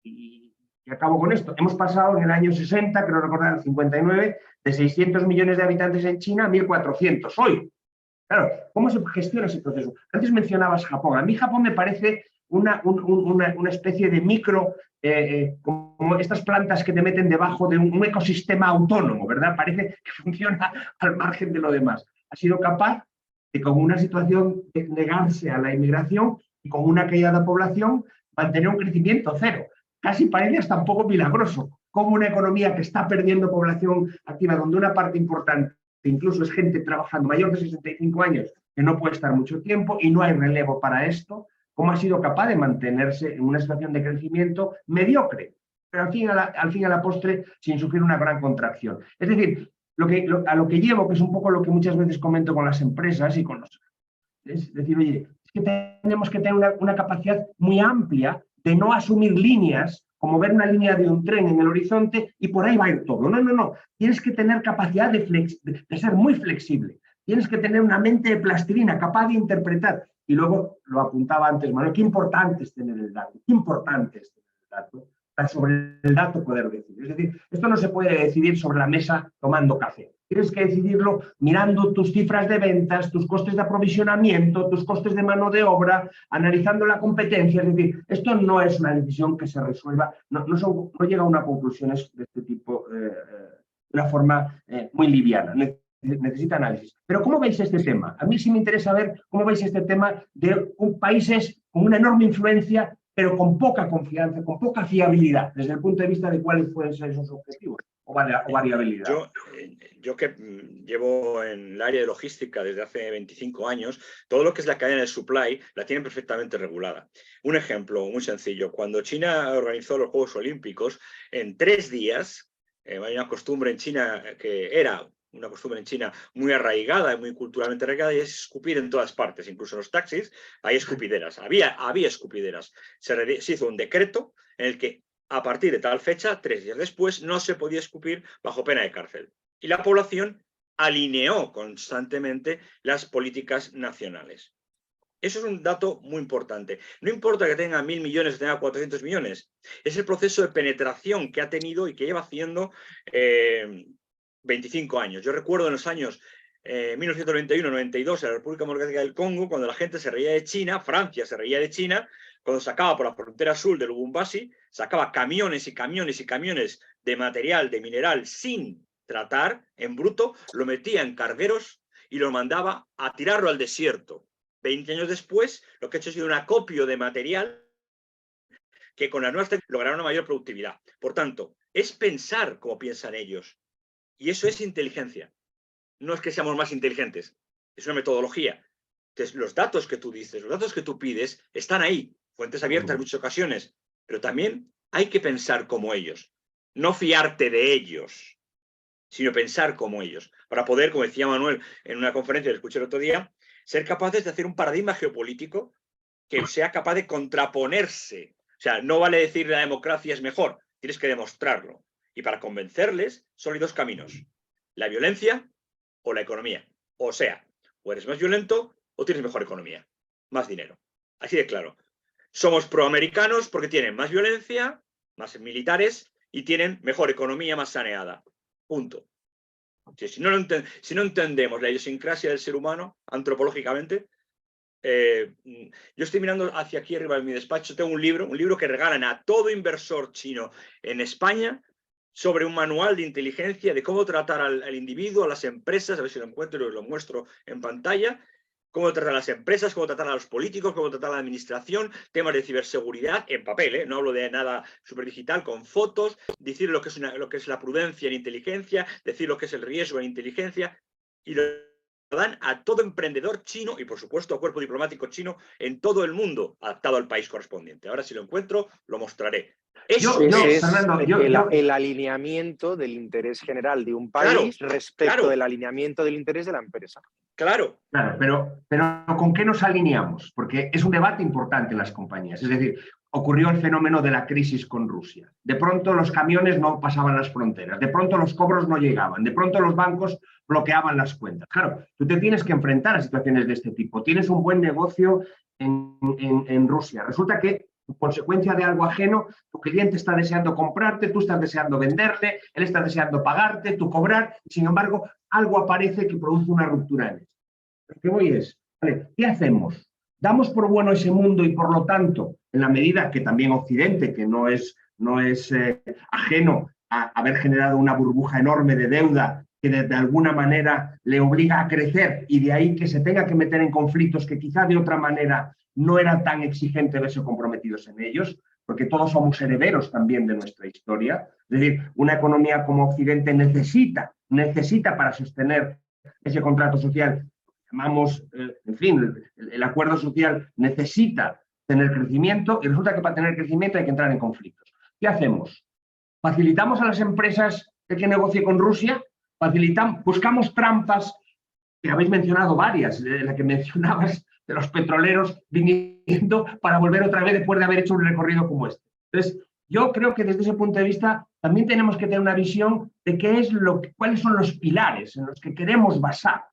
y acabo con esto, hemos pasado en el año 60, creo recordar, el 59, de 600 millones de habitantes en China a 1.400 hoy. Claro, ¿cómo se gestiona ese proceso? Antes mencionabas Japón. A mí Japón me parece una especie de micro, como estas plantas que te meten debajo de un ecosistema autónomo, ¿verdad? Parece que funciona al margen de lo demás. Ha sido capaz de, con una situación de negarse a la inmigración y con una caída de la población, mantener un crecimiento cero. Casi parece hasta un poco milagroso, como una economía que está perdiendo población activa, donde una parte importante incluso es gente trabajando mayor de 65 años que no puede estar mucho tiempo y no hay relevo para esto, cómo ha sido capaz de mantenerse en una situación de crecimiento mediocre, pero al fin y a la postre sin sufrir una gran contracción. Es decir, a lo que llevo, que es un poco lo que muchas veces comento con las empresas y con los... Es decir, oye, es que tenemos que tener una capacidad muy amplia de no asumir líneas, como ver una línea de un tren en el horizonte y por ahí va a ir todo. No, no, no. Tienes que tener capacidad de ser muy flexible. Tienes que tener una mente de plastilina, capaz de interpretar. Y luego, lo apuntaba antes Manuel, qué importante es tener el dato. Qué importante es tener el dato. Sobre el dato poder decidir. Es decir, esto no se puede decidir sobre la mesa tomando café. Tienes que decidirlo mirando tus cifras de ventas, tus costes de aprovisionamiento, tus costes de mano de obra, analizando la competencia. Es decir, esto no es una decisión que se resuelva, no llega a una conclusión de este tipo de una forma muy liviana. Necesita análisis. Pero ¿cómo veis este tema? A mí sí me interesa ver cómo veis este tema de países con una enorme influencia, pero con poca confianza, con poca fiabilidad, desde el punto de vista de cuáles pueden ser esos objetivos o variabilidad. Yo que llevo en el área de logística desde hace 25 años, todo lo que es la cadena de supply la tienen perfectamente regulada. Un ejemplo muy sencillo, cuando China organizó los Juegos Olímpicos, en 3 días, hay una costumbre en China que era una costumbre en China muy arraigada y muy culturalmente arraigada, y es escupir en todas partes, incluso en los taxis hay escupideras, había escupideras. Se hizo un decreto en el que a partir de tal fecha, 3 días después, no se podía escupir bajo pena de cárcel. Y la población alineó constantemente las políticas nacionales. Eso es un dato muy importante. No importa que tenga 1.000 millones o tenga 400 millones. Es el proceso de penetración que ha tenido y que lleva haciendo 25 años. Yo recuerdo en los años 1991-92 en la República Democrática del Congo, cuando la gente se reía de China, Francia se reía de China, cuando sacaba por la frontera sur de Lubumbashi, sacaba camiones y camiones y camiones de material, de mineral, sin tratar, en bruto, lo metía en cargueros y lo mandaba a tirarlo al desierto. 20 años después, lo que ha hecho ha sido un acopio de material que con las nuevas técnicas logrará una mayor productividad. Por tanto, es pensar como piensan ellos. Y eso es inteligencia. No es que seamos más inteligentes, es una metodología. Entonces, los datos que tú dices, los datos que tú pides, están ahí, fuentes abiertas en muchas ocasiones, pero también hay que pensar como ellos. No fiarte de ellos, sino pensar como ellos. Para poder, como decía Manuel en una conferencia que escuché el otro día, ser capaces de hacer un paradigma geopolítico que sea capaz de contraponerse. O sea, no vale decir la democracia es mejor, tienes que demostrarlo. Y para convencerles, solo hay dos caminos: la violencia o la economía. O sea, o eres más violento o tienes mejor economía, más dinero. Así de claro. Somos proamericanos porque tienen más violencia, más militares y tienen mejor economía, más saneada. Punto. Si no entendemos la idiosincrasia del ser humano antropológicamente, yo estoy mirando hacia aquí arriba de mi despacho, tengo un libro que regalan a todo inversor chino en España sobre un manual de inteligencia de cómo tratar al individuo, a las empresas, a ver si lo encuentro y lo muestro en pantalla, cómo tratar a las empresas, cómo tratar a los políticos, cómo tratar a la administración, temas de ciberseguridad, en papel, no hablo de nada súper digital, con fotos, decir lo que es la prudencia en inteligencia, decir lo que es el riesgo en inteligencia, y lo dan a todo emprendedor chino y, por supuesto, a cuerpo diplomático chino en todo el mundo, adaptado al país correspondiente. Ahora, si lo encuentro, lo mostraré. Eso es el alineamiento del interés general de un país respecto del alineamiento del interés de la empresa. Claro. Claro, pero ¿con qué nos alineamos? Porque es un debate importante en las compañías. Es decir, ocurrió el fenómeno de la crisis con Rusia. De pronto los camiones no pasaban las fronteras, de pronto los cobros no llegaban, de pronto los bancos bloqueaban las cuentas. Claro, tú te tienes que enfrentar a situaciones de este tipo. Tienes un buen negocio en Rusia. Resulta que, por consecuencia de algo ajeno, tu cliente está deseando comprarte, tú estás deseando venderle, él está deseando pagarte, tú cobrar, y sin embargo, algo aparece que produce una ruptura en eso. Lo que voy es, ¿vale? ¿Qué hacemos? ¿Damos por bueno ese mundo y, por lo tanto, en la medida que también Occidente, que no es ajeno a haber generado una burbuja enorme de deuda que de alguna manera le obliga a crecer y de ahí que se tenga que meter en conflictos que quizá de otra manera no era tan exigente verse comprometidos en ellos, porque todos somos herederos también de nuestra historia? Es decir, una economía como Occidente necesita para sostener ese contrato social, llamamos, en fin, el acuerdo social necesita tener crecimiento, y resulta que para tener crecimiento hay que entrar en conflictos. ¿Qué hacemos? ¿Facilitamos a las empresas el que negocie con Rusia? ¿Buscamos trampas? Que habéis mencionado varias, la que mencionabas de los petroleros viniendo para volver otra vez después de haber hecho un recorrido como este. Entonces, yo creo que desde ese punto de vista también tenemos que tener una visión de cuáles son los pilares en los que queremos basar,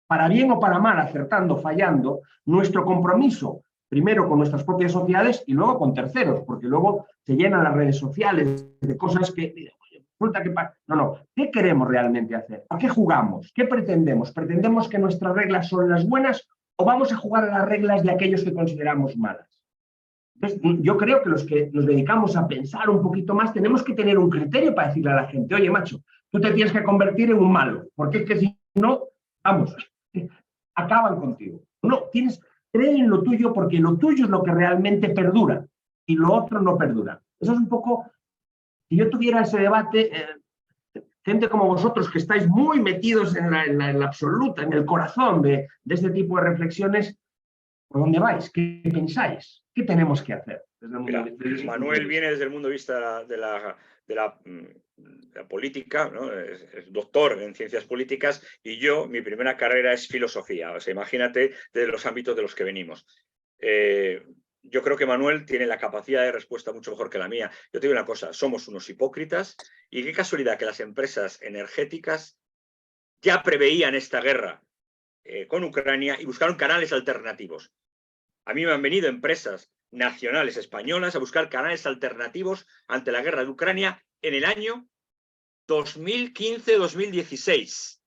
para bien o para mal, acertando, fallando, nuestro compromiso, primero con nuestras propias sociedades y luego con terceros, porque luego se llenan las redes sociales de cosas que resulta que... No, ¿qué queremos realmente hacer? ¿A qué jugamos? ¿Qué pretendemos? ¿Pretendemos que nuestras reglas son las buenas o vamos a jugar a las reglas de aquellos que consideramos malas? Entonces, yo creo que los que nos dedicamos a pensar un poquito más tenemos que tener un criterio para decirle a la gente: oye, macho, tú te tienes que convertir en un malo, porque es que si no, vamos, acaban contigo. No, cree en lo tuyo, porque lo tuyo es lo que realmente perdura y lo otro no perdura. Eso es un poco, si yo tuviera ese debate, gente como vosotros que estáis muy metidos en la absoluta, en el corazón de este tipo de reflexiones, ¿por dónde vais? ¿Qué pensáis? ¿Qué tenemos que hacer? Mira, Manuel viene desde el mundo de vista de la política, ¿no? Es doctor en ciencias políticas, y mi primera carrera es filosofía. O sea, imagínate de los ámbitos de los que venimos. Yo creo que Manuel tiene la capacidad de respuesta mucho mejor que la mía. Yo te digo una cosa: somos unos hipócritas, y qué casualidad que las empresas energéticas ya preveían esta guerra con Ucrania y buscaron canales alternativos. A mí me han venido empresas nacionales españolas a buscar canales alternativos ante la guerra de Ucrania en el año 2015-2016.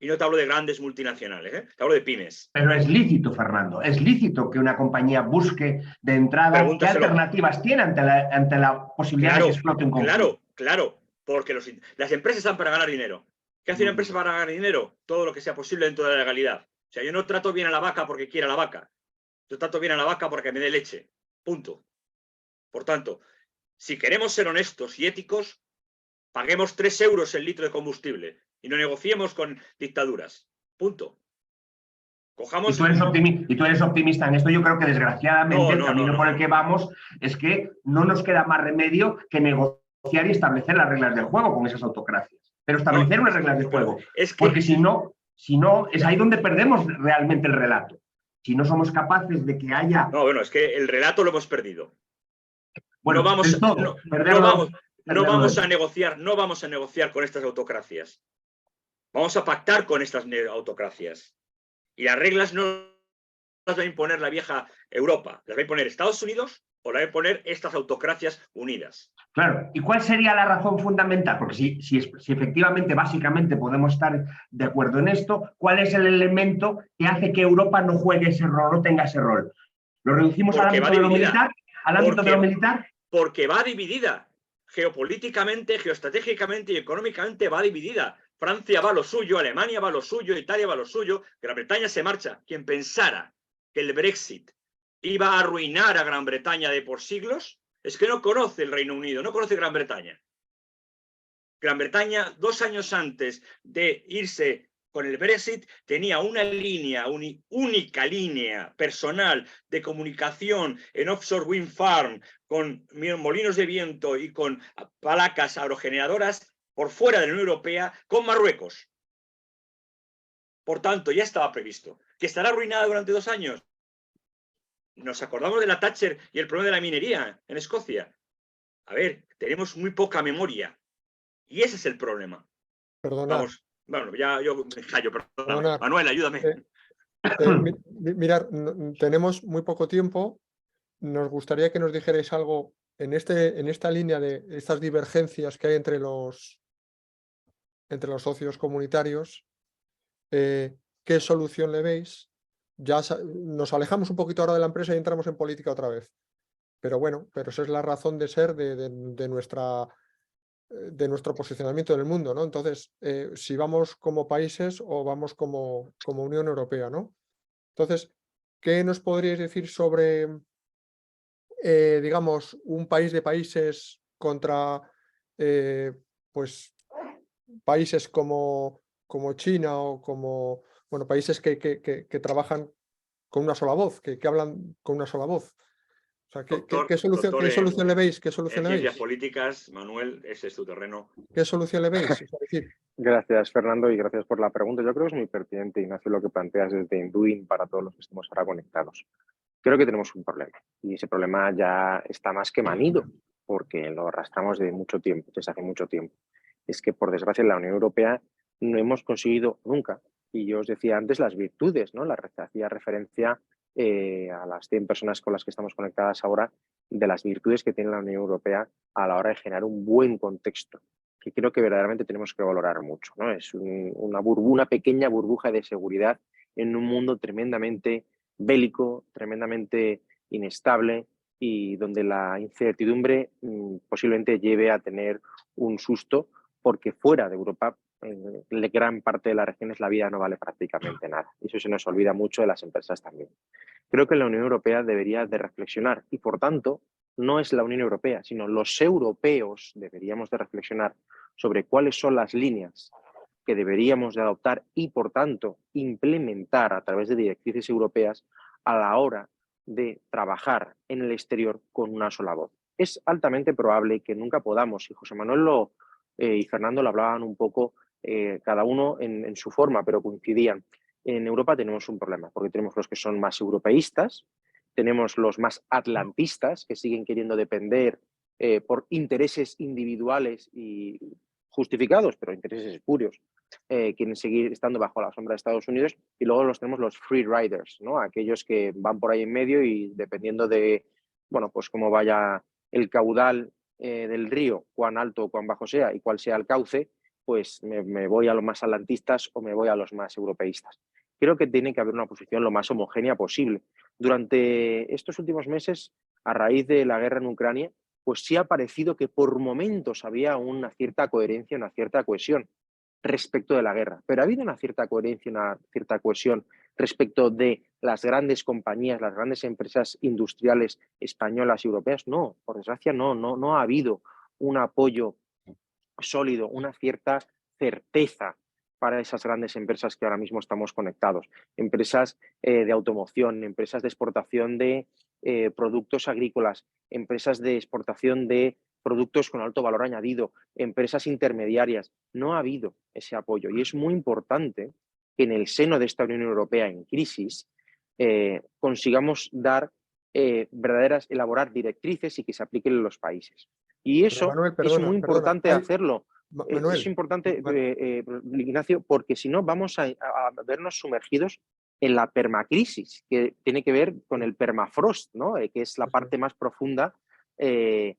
Y no te hablo de grandes multinacionales, te hablo de pymes. Pero es lícito, Fernando, es lícito que una compañía busque de entrada qué Pregúntaselo. alternativas tiene ante la posibilidad de que explote un conflicto. Claro, porque las empresas están para ganar dinero. ¿Qué hace una empresa para ganar dinero? Todo lo que sea posible dentro de la legalidad. O sea, yo no trato bien a la vaca porque quiera la vaca. Yo trato bien a la vaca porque me dé leche. Punto. Por tanto, si queremos ser honestos y éticos, paguemos 3 euros el litro de combustible y no negociemos con dictaduras. Punto. Cojamos... Y tú eres optimista en esto. Yo creo que desgraciadamente el camino por el que vamos es que no nos queda más remedio que negociar y establecer las reglas del juego con esas autocracias. Pero establecer unas reglas de juego. Porque si no, es ahí donde perdemos realmente el relato. Si no somos capaces de que haya... No, bueno, es que el relato lo hemos perdido. Bueno, no vamos a negociar con estas autocracias. Vamos a pactar con estas autocracias. Y las reglas no las va a imponer la vieja Europa, las va a imponer Estados Unidos o las va a imponer estas autocracias unidas. Claro, ¿y cuál sería la razón fundamental? Porque si efectivamente, básicamente podemos estar de acuerdo en esto, ¿cuál es el elemento que hace que Europa no juegue ese rol, no tenga ese rol? ¿Lo reducimos al ámbito de lo militar? ¿Al ámbito de lo militar? Porque va dividida. Geopolíticamente, geoestratégicamente y económicamente va dividida. Francia va a lo suyo, Alemania va a lo suyo, Italia va a lo suyo, Gran Bretaña se marcha. Quien pensara que el Brexit iba a arruinar a Gran Bretaña de por siglos, es que no conoce el Reino Unido, no conoce Gran Bretaña. Gran Bretaña, 2 años antes de irse con el Brexit, tenía una única línea personal de comunicación en offshore wind farm, con molinos de viento y con placas aerogeneradoras por fuera de la Unión Europea, con Marruecos. Por tanto, ya estaba previsto. ¿Que estará arruinada durante 2 años? Nos acordamos de la Thatcher y el problema de la minería en Escocia. A ver, tenemos muy poca memoria. Y ese es el problema. Perdonad. Vamos, bueno, ya yo me callo, perdóname. Manuel, ayúdame. Mirad, tenemos muy poco tiempo. Nos gustaría que nos dijerais algo en esta línea de estas divergencias que hay entre los socios comunitarios. ¿Qué solución le veis? Ya nos alejamos un poquito ahora de la empresa y entramos en política otra vez. Pero bueno, esa es la razón de ser de nuestro posicionamiento en el mundo, ¿no? Entonces, si vamos como países o vamos como Unión Europea, ¿no? Entonces, ¿qué nos podríais decir sobre, digamos, un país de países contra, pues, países como China o como, bueno, países que trabajan con una sola voz, que hablan con una sola voz? O sea, ¿qué solución le veis? ¿Qué solución le veis? Ciencias políticas, Manuel, ese es tu terreno. ¿Qué solución le veis? Es decir, Gracias, Fernando, y gracias por la pregunta. Yo creo que es muy pertinente, Ignacio, lo que planteas desde Induin para todos los que estemos ahora conectados. Creo que tenemos un problema, y ese problema ya está más que manido, porque lo arrastramos de mucho tiempo, desde hace mucho tiempo. Es que, por desgracia, en la Unión Europea no hemos conseguido nunca, y yo os decía antes las virtudes, ¿no? Hacía referencia a las 100 personas con las que estamos conectadas ahora, de las virtudes que tiene la Unión Europea a la hora de generar un buen contexto, que creo que verdaderamente tenemos que valorar mucho, ¿no? Es una pequeña burbuja de seguridad en un mundo tremendamente bélico, tremendamente inestable y donde la incertidumbre posiblemente lleve a tener un susto, porque fuera de Europa, en gran parte de las regiones, la vida no vale prácticamente nada. Y eso se nos olvida mucho de las empresas también. Creo que la Unión Europea debería de reflexionar y, por tanto, no es la Unión Europea, sino los europeos deberíamos de reflexionar sobre cuáles son las líneas que deberíamos de adoptar y, por tanto, implementar a través de directrices europeas a la hora de trabajar en el exterior con una sola voz. Es altamente probable que nunca podamos, y José Manuel y Fernando lo hablaban un poco, cada uno en su forma, pero coincidían. En Europa tenemos un problema, porque tenemos los que son más europeístas, tenemos los más atlantistas, que siguen queriendo depender por intereses individuales y justificados, pero intereses espurios, quieren seguir estando bajo la sombra de Estados Unidos, y luego tenemos los free riders, ¿no? Aquellos que van por ahí en medio y dependiendo de, bueno, pues cómo vaya el caudal del río, cuán alto o cuán bajo sea y cuál sea el cauce, pues me voy a los más atlantistas o me voy a los más europeístas. Creo que tiene que haber una posición lo más homogénea posible. Durante estos últimos meses, a raíz de la guerra en Ucrania, pues sí ha parecido que por momentos había una cierta coherencia, una cierta cohesión respecto de la guerra, pero ha habido una cierta coherencia, una cierta cohesión respecto de las grandes compañías, las grandes empresas industriales españolas y europeas. No, por desgracia no ha habido un apoyo sólido, una cierta certeza para esas grandes empresas que ahora mismo estamos conectados. Empresas de automoción, empresas de exportación de productos agrícolas, empresas de exportación de productos con alto valor añadido, empresas intermediarias. No ha habido ese apoyo y es muy importante que en el seno de esta Unión Europea en crisis consigamos dar elaborar directrices y que se apliquen en los países. Y eso Manuel, es muy importante hacerlo. Manuel, Es importante, Ignacio, porque si no vamos a vernos sumergidos en la permacrisis, que tiene que ver con el permafrost, ¿no? Que es la parte más profunda de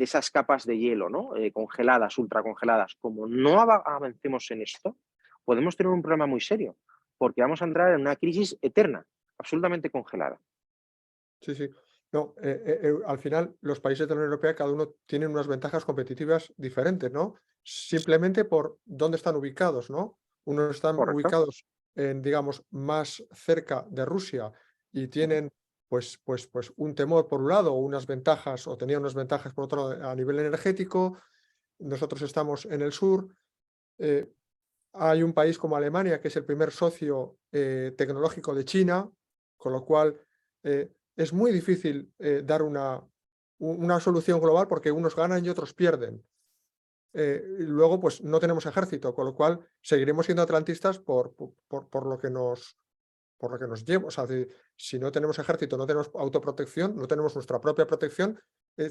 esas capas de hielo, ¿no? Congeladas, ultracongeladas. Como no avancemos en esto, podemos tener un problema muy serio, porque vamos a entrar en una crisis eterna, absolutamente congelada. Sí, sí. No, al final los países de la Unión Europea cada uno tiene unas ventajas competitivas diferentes, ¿no? Simplemente por dónde están ubicados, ¿no? Unos están ¿Correcto? ubicados en, digamos, más cerca de Rusia y tienen pues un temor por un lado o unas ventajas o tenían unas ventajas por otro lado a nivel energético. Nosotros estamos en el sur. Hay un país como Alemania que es el primer socio tecnológico de China, con lo cual es muy difícil dar una solución global porque unos ganan y otros pierden. Y luego, pues no tenemos ejército, con lo cual seguiremos siendo atlantistas por lo que nos lleva. O sea, si no tenemos ejército, no tenemos autoprotección, no tenemos nuestra propia protección,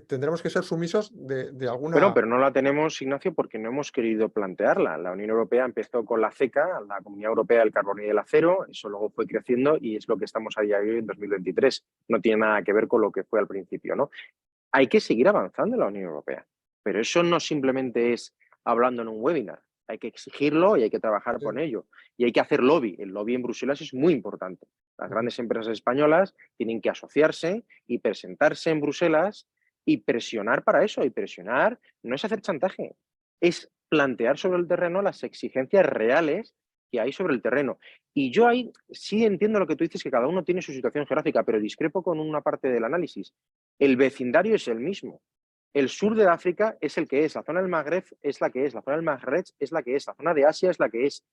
tendremos que ser sumisos de alguna... Bueno, pero no la tenemos, Ignacio, porque no hemos querido plantearla. La Unión Europea empezó con la CECA, la Comunidad Europea del Carbón y del Acero, eso luego fue creciendo y es lo que estamos a día de hoy en 2023. No tiene nada que ver con lo que fue al principio, ¿no? Hay que seguir avanzando en la Unión Europea, pero eso no simplemente es hablando en un webinar. Hay que exigirlo y hay que trabajar Sí. con ello. Y hay que hacer lobby. El lobby en Bruselas es muy importante. Las grandes empresas españolas tienen que asociarse y presentarse en Bruselas y presionar para eso. Y presionar no es hacer chantaje, es plantear sobre el terreno las exigencias reales que hay sobre el terreno. Y yo ahí sí entiendo lo que tú dices, que cada uno tiene su situación geográfica, pero discrepo con una parte del análisis. El vecindario es el mismo. El sur de África es el que es, la zona del Magreb es la que es, la zona del Magreb es la que es, la zona de Asia es la que es.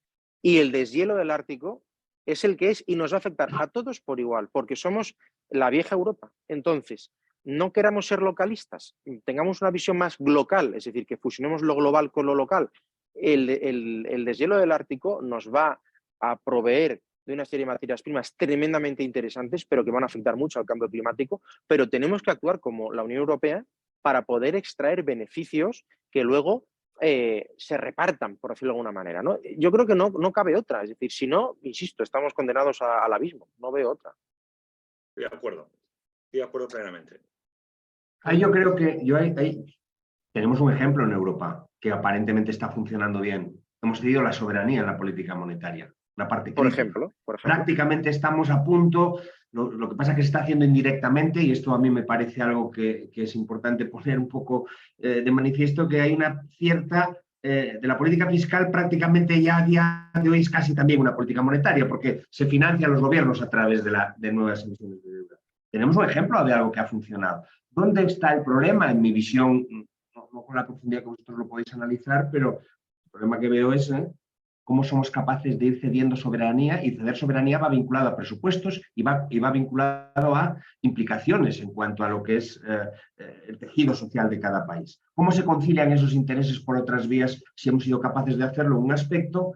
Y el deshielo del Ártico es el que es y nos va a afectar a todos por igual, porque somos la vieja Europa. Entonces, no queramos ser localistas, tengamos una visión más local, es decir, que fusionemos lo global con lo local. El deshielo del Ártico nos va a proveer de una serie de materias primas tremendamente interesantes, pero que van a afectar mucho al cambio climático, pero tenemos que actuar como la Unión Europea para poder extraer beneficios que luego se repartan, por decirlo de alguna manera, ¿no? Yo creo que no cabe otra, es decir, si no, insisto, estamos condenados al abismo, no veo otra. Estoy de acuerdo plenamente. Ahí yo creo que ahí tenemos un ejemplo en Europa que aparentemente está funcionando bien. Hemos cedido la soberanía en la política monetaria, una parte Por crítica. ejemplo. Prácticamente estamos a punto, lo que pasa es que se está haciendo indirectamente y esto a mí me parece algo que es importante poner un poco de manifiesto, que hay una cierta, de la política fiscal prácticamente ya a día de hoy es casi también una política monetaria porque se financian los gobiernos a través de nuevas emisiones de deuda. Tenemos un ejemplo de algo que ha funcionado. ¿Dónde está el problema? En mi visión, no con la profundidad que vosotros lo podéis analizar, pero el problema que veo es cómo somos capaces de ir cediendo soberanía, y ceder soberanía va vinculado a presupuestos y va vinculado a implicaciones en cuanto a lo que es el tejido social de cada país. ¿Cómo se concilian esos intereses por otras vías si hemos sido capaces de hacerlo en un aspecto?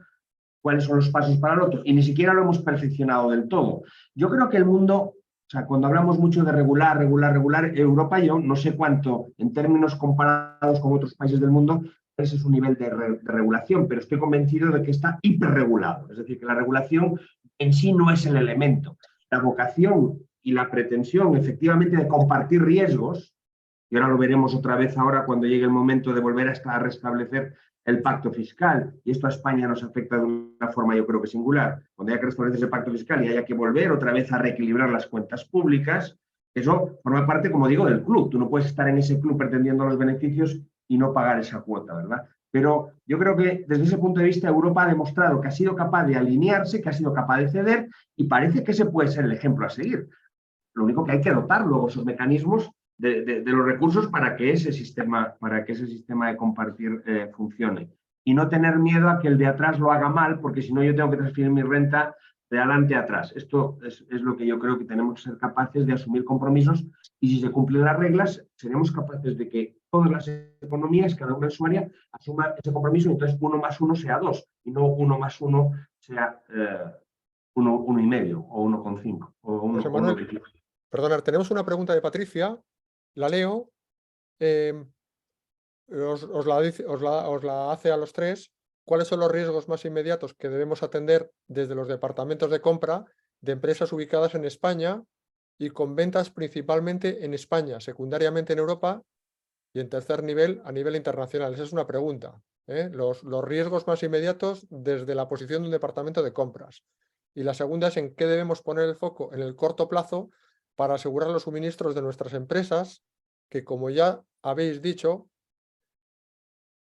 ¿Cuáles son los pasos para el otro? Y ni siquiera lo hemos perfeccionado del todo. Yo creo que el mundo, o sea, cuando hablamos mucho de regular, Europa, yo no sé cuánto, en términos comparados con otros países del mundo, ese es un nivel de regulación, pero estoy convencido de que está hiperregulado. Es decir, que la regulación en sí no es el elemento. La vocación y la pretensión, efectivamente, de compartir riesgos, y ahora lo veremos otra vez ahora cuando llegue el momento de volver a restablecer el pacto fiscal, y esto a España nos afecta de una forma yo creo que singular, cuando haya que restablecer ese pacto fiscal y haya que volver otra vez a reequilibrar las cuentas públicas, eso forma parte, como digo, del club. Tú no puedes estar en ese club pretendiendo los beneficios y no pagar esa cuota, ¿verdad? Pero yo creo que desde ese punto de vista Europa ha demostrado que ha sido capaz de alinearse, que ha sido capaz de ceder y parece que ese puede ser el ejemplo a seguir. Lo único que hay que dotar luego esos mecanismos de los recursos para que ese sistema de compartir funcione. Y no tener miedo a que el de atrás lo haga mal, porque si no yo tengo que transferir mi renta de adelante a atrás. Esto es lo que yo creo que tenemos que ser capaces de asumir compromisos, y si se cumplen las reglas, seremos capaces de que todas las economías, cada una en su área, asuma ese compromiso, y entonces 1 más 1 sea 2, y no 1 más 1 sea 1,5 o 1,5 o 1. José Manuel, perdonad, tenemos una pregunta de Patricia, la leo, os la hace a los tres. ¿Cuáles son los riesgos más inmediatos que debemos atender desde los departamentos de compra de empresas ubicadas en España y con ventas principalmente en España, secundariamente en Europa y en tercer nivel a nivel internacional? Esa es una pregunta, ¿eh? Los riesgos más inmediatos desde la posición de un departamento de compras. Y la segunda es en qué debemos poner el foco en el corto plazo para asegurar los suministros de nuestras empresas, que como ya habéis dicho,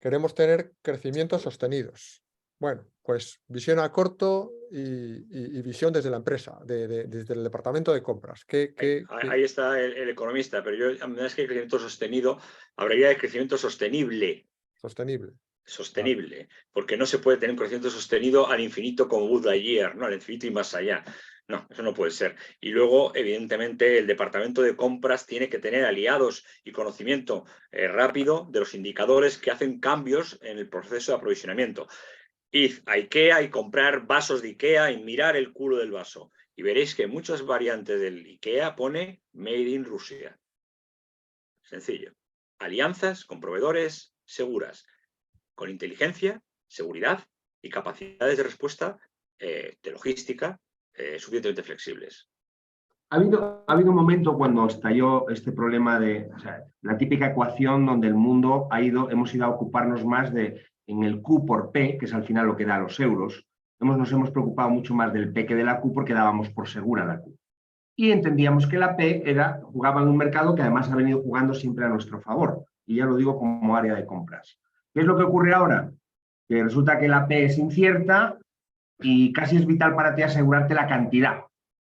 queremos tener crecimientos sostenidos. Bueno, pues visión a corto y visión desde la empresa, desde el departamento de compras. Ahí está el economista, pero yo, más que crecimiento sostenido, hablaría de crecimiento sostenible. Sostenible, porque no se puede tener un crecimiento sostenido al infinito como Buzz Lightyear, ¿no? Al infinito y más allá. No, eso no puede ser. Y luego, evidentemente, el departamento de compras tiene que tener aliados y conocimiento rápido de los indicadores que hacen cambios en el proceso de aprovisionamiento. Id a IKEA y comprar vasos de IKEA y mirar el culo del vaso. Y veréis que en muchas variantes del IKEA pone Made in Rusia. Sencillo. Alianzas con proveedores seguras, con inteligencia, seguridad y capacidades de respuesta de logística suficientemente flexibles. Ha habido un momento cuando estalló este problema de la típica ecuación donde el mundo hemos ido a ocuparnos más en el Q por P, que es al final lo que da los euros. Nos hemos preocupado mucho más del P que de la Q porque dábamos por segura la Q. Y entendíamos que la P jugaba en un mercado que además ha venido jugando siempre a nuestro favor. Y ya lo digo como área de compras. ¿Qué es lo que ocurre ahora? Que resulta que la P es incierta y casi es vital para ti asegurarte la cantidad,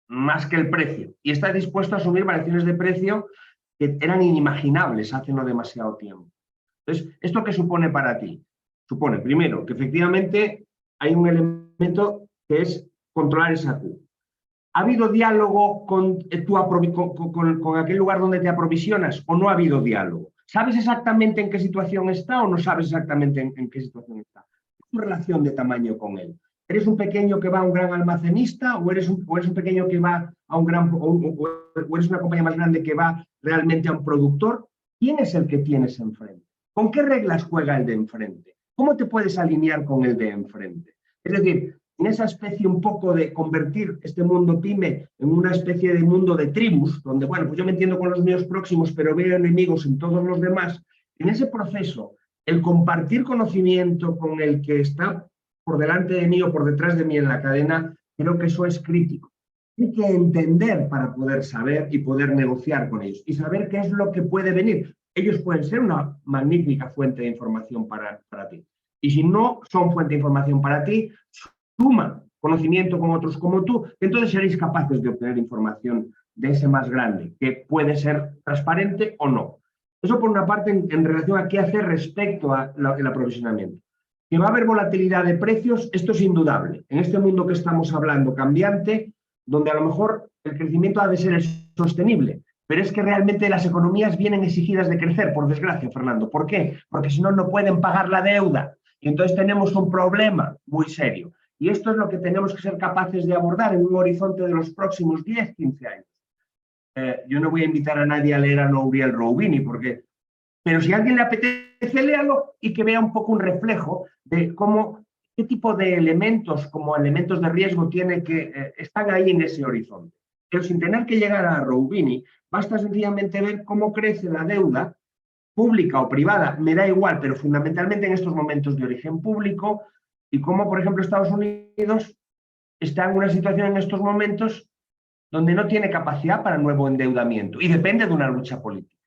más que el precio. Y estás dispuesto a asumir variaciones de precio que eran inimaginables hace no demasiado tiempo. Entonces, ¿esto qué supone para ti? Supone, primero, que efectivamente hay un elemento que es controlar esa Q. ¿Ha habido diálogo con aquel lugar donde te aprovisionas o no ha habido diálogo? ¿Sabes exactamente en qué situación está o no sabes exactamente en qué situación está? ¿Qué es tu relación de tamaño con él? ¿Eres un pequeño que va a un gran almacenista o eres un pequeño que va a un gran, o eres una compañía más grande que va realmente a un productor? ¿Quién es el que tienes enfrente? ¿Con qué reglas juega el de enfrente? ¿Cómo te puedes alinear con el de enfrente? Es decir, en esa especie un poco de convertir este mundo pyme en una especie de mundo de tribus, donde, bueno, pues yo me entiendo con los míos próximos, pero veo enemigos en todos los demás. En ese proceso, el compartir conocimiento con el que está por delante de mí o por detrás de mí en la cadena, creo que eso es crítico. Hay que entender para poder saber y poder negociar con ellos y saber qué es lo que puede venir. Ellos pueden ser una magnífica fuente de información para ti. Y si no son fuente de información para ti, suma conocimiento con otros como tú, entonces seréis capaces de obtener información de ese más grande, que puede ser transparente o no. Eso por una parte en relación a qué hacer respecto al aprovisionamiento. Que va a haber volatilidad de precios, esto es indudable. En este mundo que estamos hablando cambiante, donde a lo mejor el crecimiento ha de ser sostenible, pero es que realmente las economías vienen exigidas de crecer, por desgracia, Fernando. ¿Por qué? Porque si no, no pueden pagar la deuda. Y entonces tenemos un problema muy serio. Y esto es lo que tenemos que ser capaces de abordar en un horizonte de los próximos 10, 15 años. Yo no voy a invitar a nadie a leer a Nouriel Roubini, pero si a alguien le apetece, léalo y que vea un poco un reflejo de qué tipo de elementos, como elementos de riesgo, están ahí en ese horizonte. Pero sin tener que llegar a Roubini, basta sencillamente ver cómo crece la deuda pública o privada, me da igual, pero fundamentalmente en estos momentos de origen público, y cómo, por ejemplo, Estados Unidos está en una situación en estos momentos donde no tiene capacidad para nuevo endeudamiento y depende de una lucha política.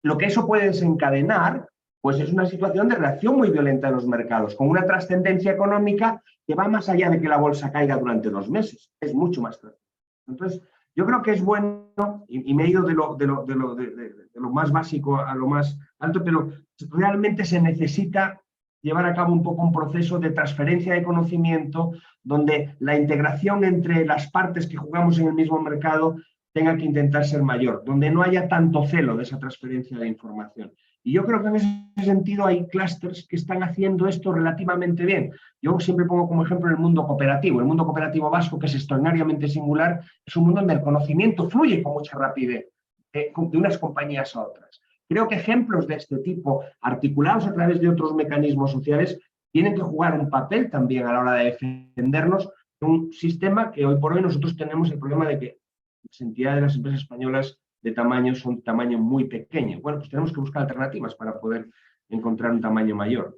Lo que eso puede desencadenar, pues es una situación de reacción muy violenta en los mercados, con una trascendencia económica que va más allá de que la bolsa caiga durante 2 meses, es mucho más trascendente. Entonces, yo creo que es bueno, y me he ido de lo más básico a lo más alto, pero realmente se necesita llevar a cabo un poco un proceso de transferencia de conocimiento donde la integración entre las partes que jugamos en el mismo mercado tenga que intentar ser mayor, donde no haya tanto celo de esa transferencia de información. Y yo creo que en ese sentido hay clústeres que están haciendo esto relativamente bien. Yo siempre pongo como ejemplo el mundo cooperativo. El mundo cooperativo vasco, que es extraordinariamente singular, es un mundo donde el conocimiento fluye con mucha rapidez de unas compañías a otras. Creo que ejemplos de este tipo, articulados a través de otros mecanismos sociales, tienen que jugar un papel también a la hora de defendernos de un sistema que hoy por hoy nosotros tenemos el problema de que las entidades de las empresas españolas de tamaño son de tamaño muy pequeño. Bueno, pues tenemos que buscar alternativas para poder encontrar un tamaño mayor.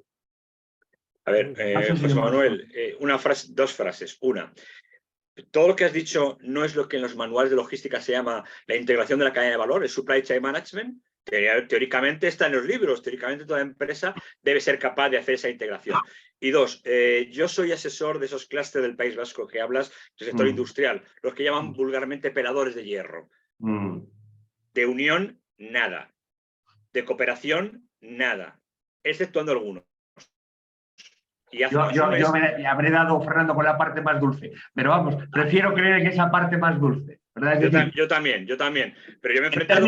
A ver, José Manuel, dos frases. Una, todo lo que has dicho no es lo que en los manuales de logística se llama la integración de la cadena de valor, el supply chain management. Teóricamente está en los libros, teóricamente toda empresa debe ser capaz de hacer esa integración. Y dos, yo soy asesor de esos clústeres del País Vasco que hablas del sector industrial, los que llaman vulgarmente peladores de hierro. De unión, nada. De cooperación, nada. Exceptuando algunos. Yo me habré dado, Fernando, con la parte más dulce, pero vamos, prefiero creer en esa parte más dulce, ¿verdad? Es decir, yo también, pero yo me he enfrentado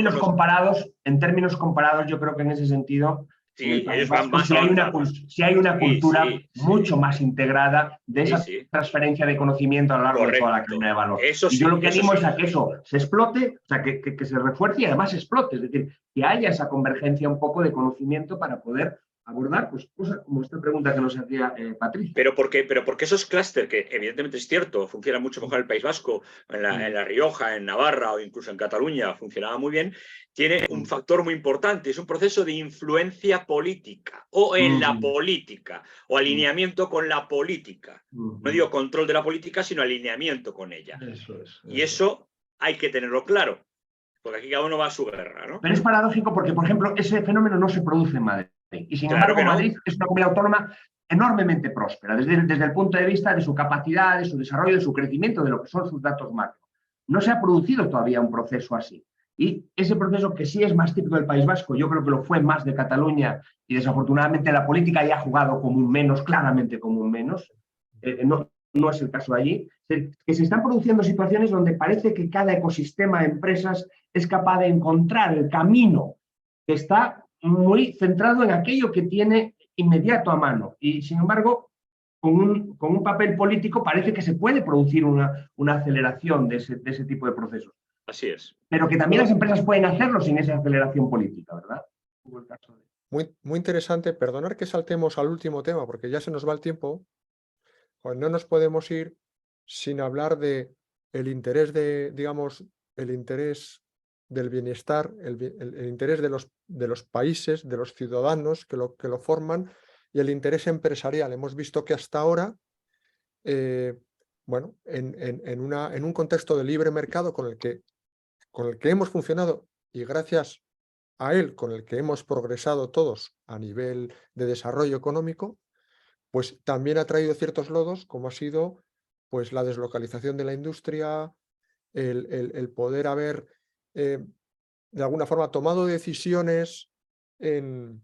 en términos comparados, yo creo que en ese sentido, sí, ellos van más si hay una cultura mucho más integrada de esa transferencia de conocimiento a lo largo de toda la cadena de valor. Y yo lo que animo es a que eso se explote, o sea, que se refuerce y además explote, es decir, que haya esa convergencia un poco de conocimiento para poder abordar pues, cosas como esta pregunta que nos hacía Patricia. Pero porque esos clústeres, que evidentemente es cierto, funcionan mucho mejor en el País Vasco, en La Rioja, en Navarra o incluso en Cataluña, funcionaba muy bien, tiene un factor muy importante, es un proceso de influencia política, o en la política, o alineamiento con la política. No digo control de la política, sino alineamiento con ella. Y eso hay que tenerlo claro, porque aquí cada uno va a su guerra, ¿no? Pero es paradójico porque, por ejemplo, ese fenómeno no se produce en Madrid. Y sin embargo, Madrid es una comunidad autónoma enormemente próspera, desde el punto de vista de su capacidad, de su desarrollo, de su crecimiento, de lo que son sus datos macro. No se ha producido todavía un proceso así. Y ese proceso, que sí es más típico del País Vasco, yo creo que lo fue más de Cataluña, y desafortunadamente la política ya ha jugado como un menos, claramente como un menos, no es el caso de allí, que se están produciendo situaciones donde parece que cada ecosistema de empresas es capaz de encontrar el camino que está muy centrado en aquello que tiene inmediato a mano. Y, sin embargo, con un papel político parece que se puede producir una aceleración de ese tipo de procesos. Así es. Pero que también las empresas pueden hacerlo sin esa aceleración política, ¿verdad? Muy interesante. Perdonar que saltemos al último tema, porque ya se nos va el tiempo. Pues no nos podemos ir sin hablar de el interés el interés del bienestar, el interés de los países, de los ciudadanos que lo forman, y el interés empresarial. Hemos visto que hasta ahora, bueno, en un contexto de libre mercado con el que hemos funcionado, y gracias a él con el que hemos progresado todos a nivel de desarrollo económico, pues también ha traído ciertos lodos, como ha sido pues la deslocalización de la industria, el poder haber de alguna forma tomado decisiones en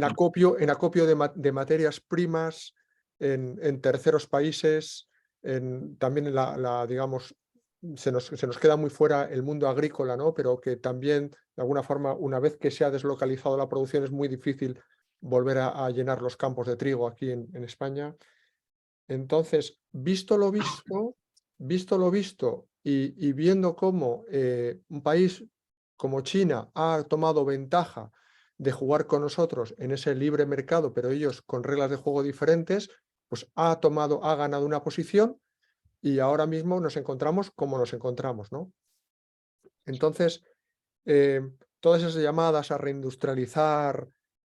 acopio de materias primas en terceros países, también digamos, se nos queda muy fuera el mundo agrícola, ¿no? Pero que también, de alguna forma, una vez que se ha deslocalizado la producción, es muy difícil volver a llenar los campos de trigo aquí en España. Entonces, visto lo visto y viendo cómo un país como China ha tomado ventaja de jugar con nosotros en ese libre mercado, pero ellos con reglas de juego diferentes, pues ha ganado una posición, y ahora mismo nos encontramos como nos encontramos, ¿no? Entonces, todas esas llamadas a reindustrializar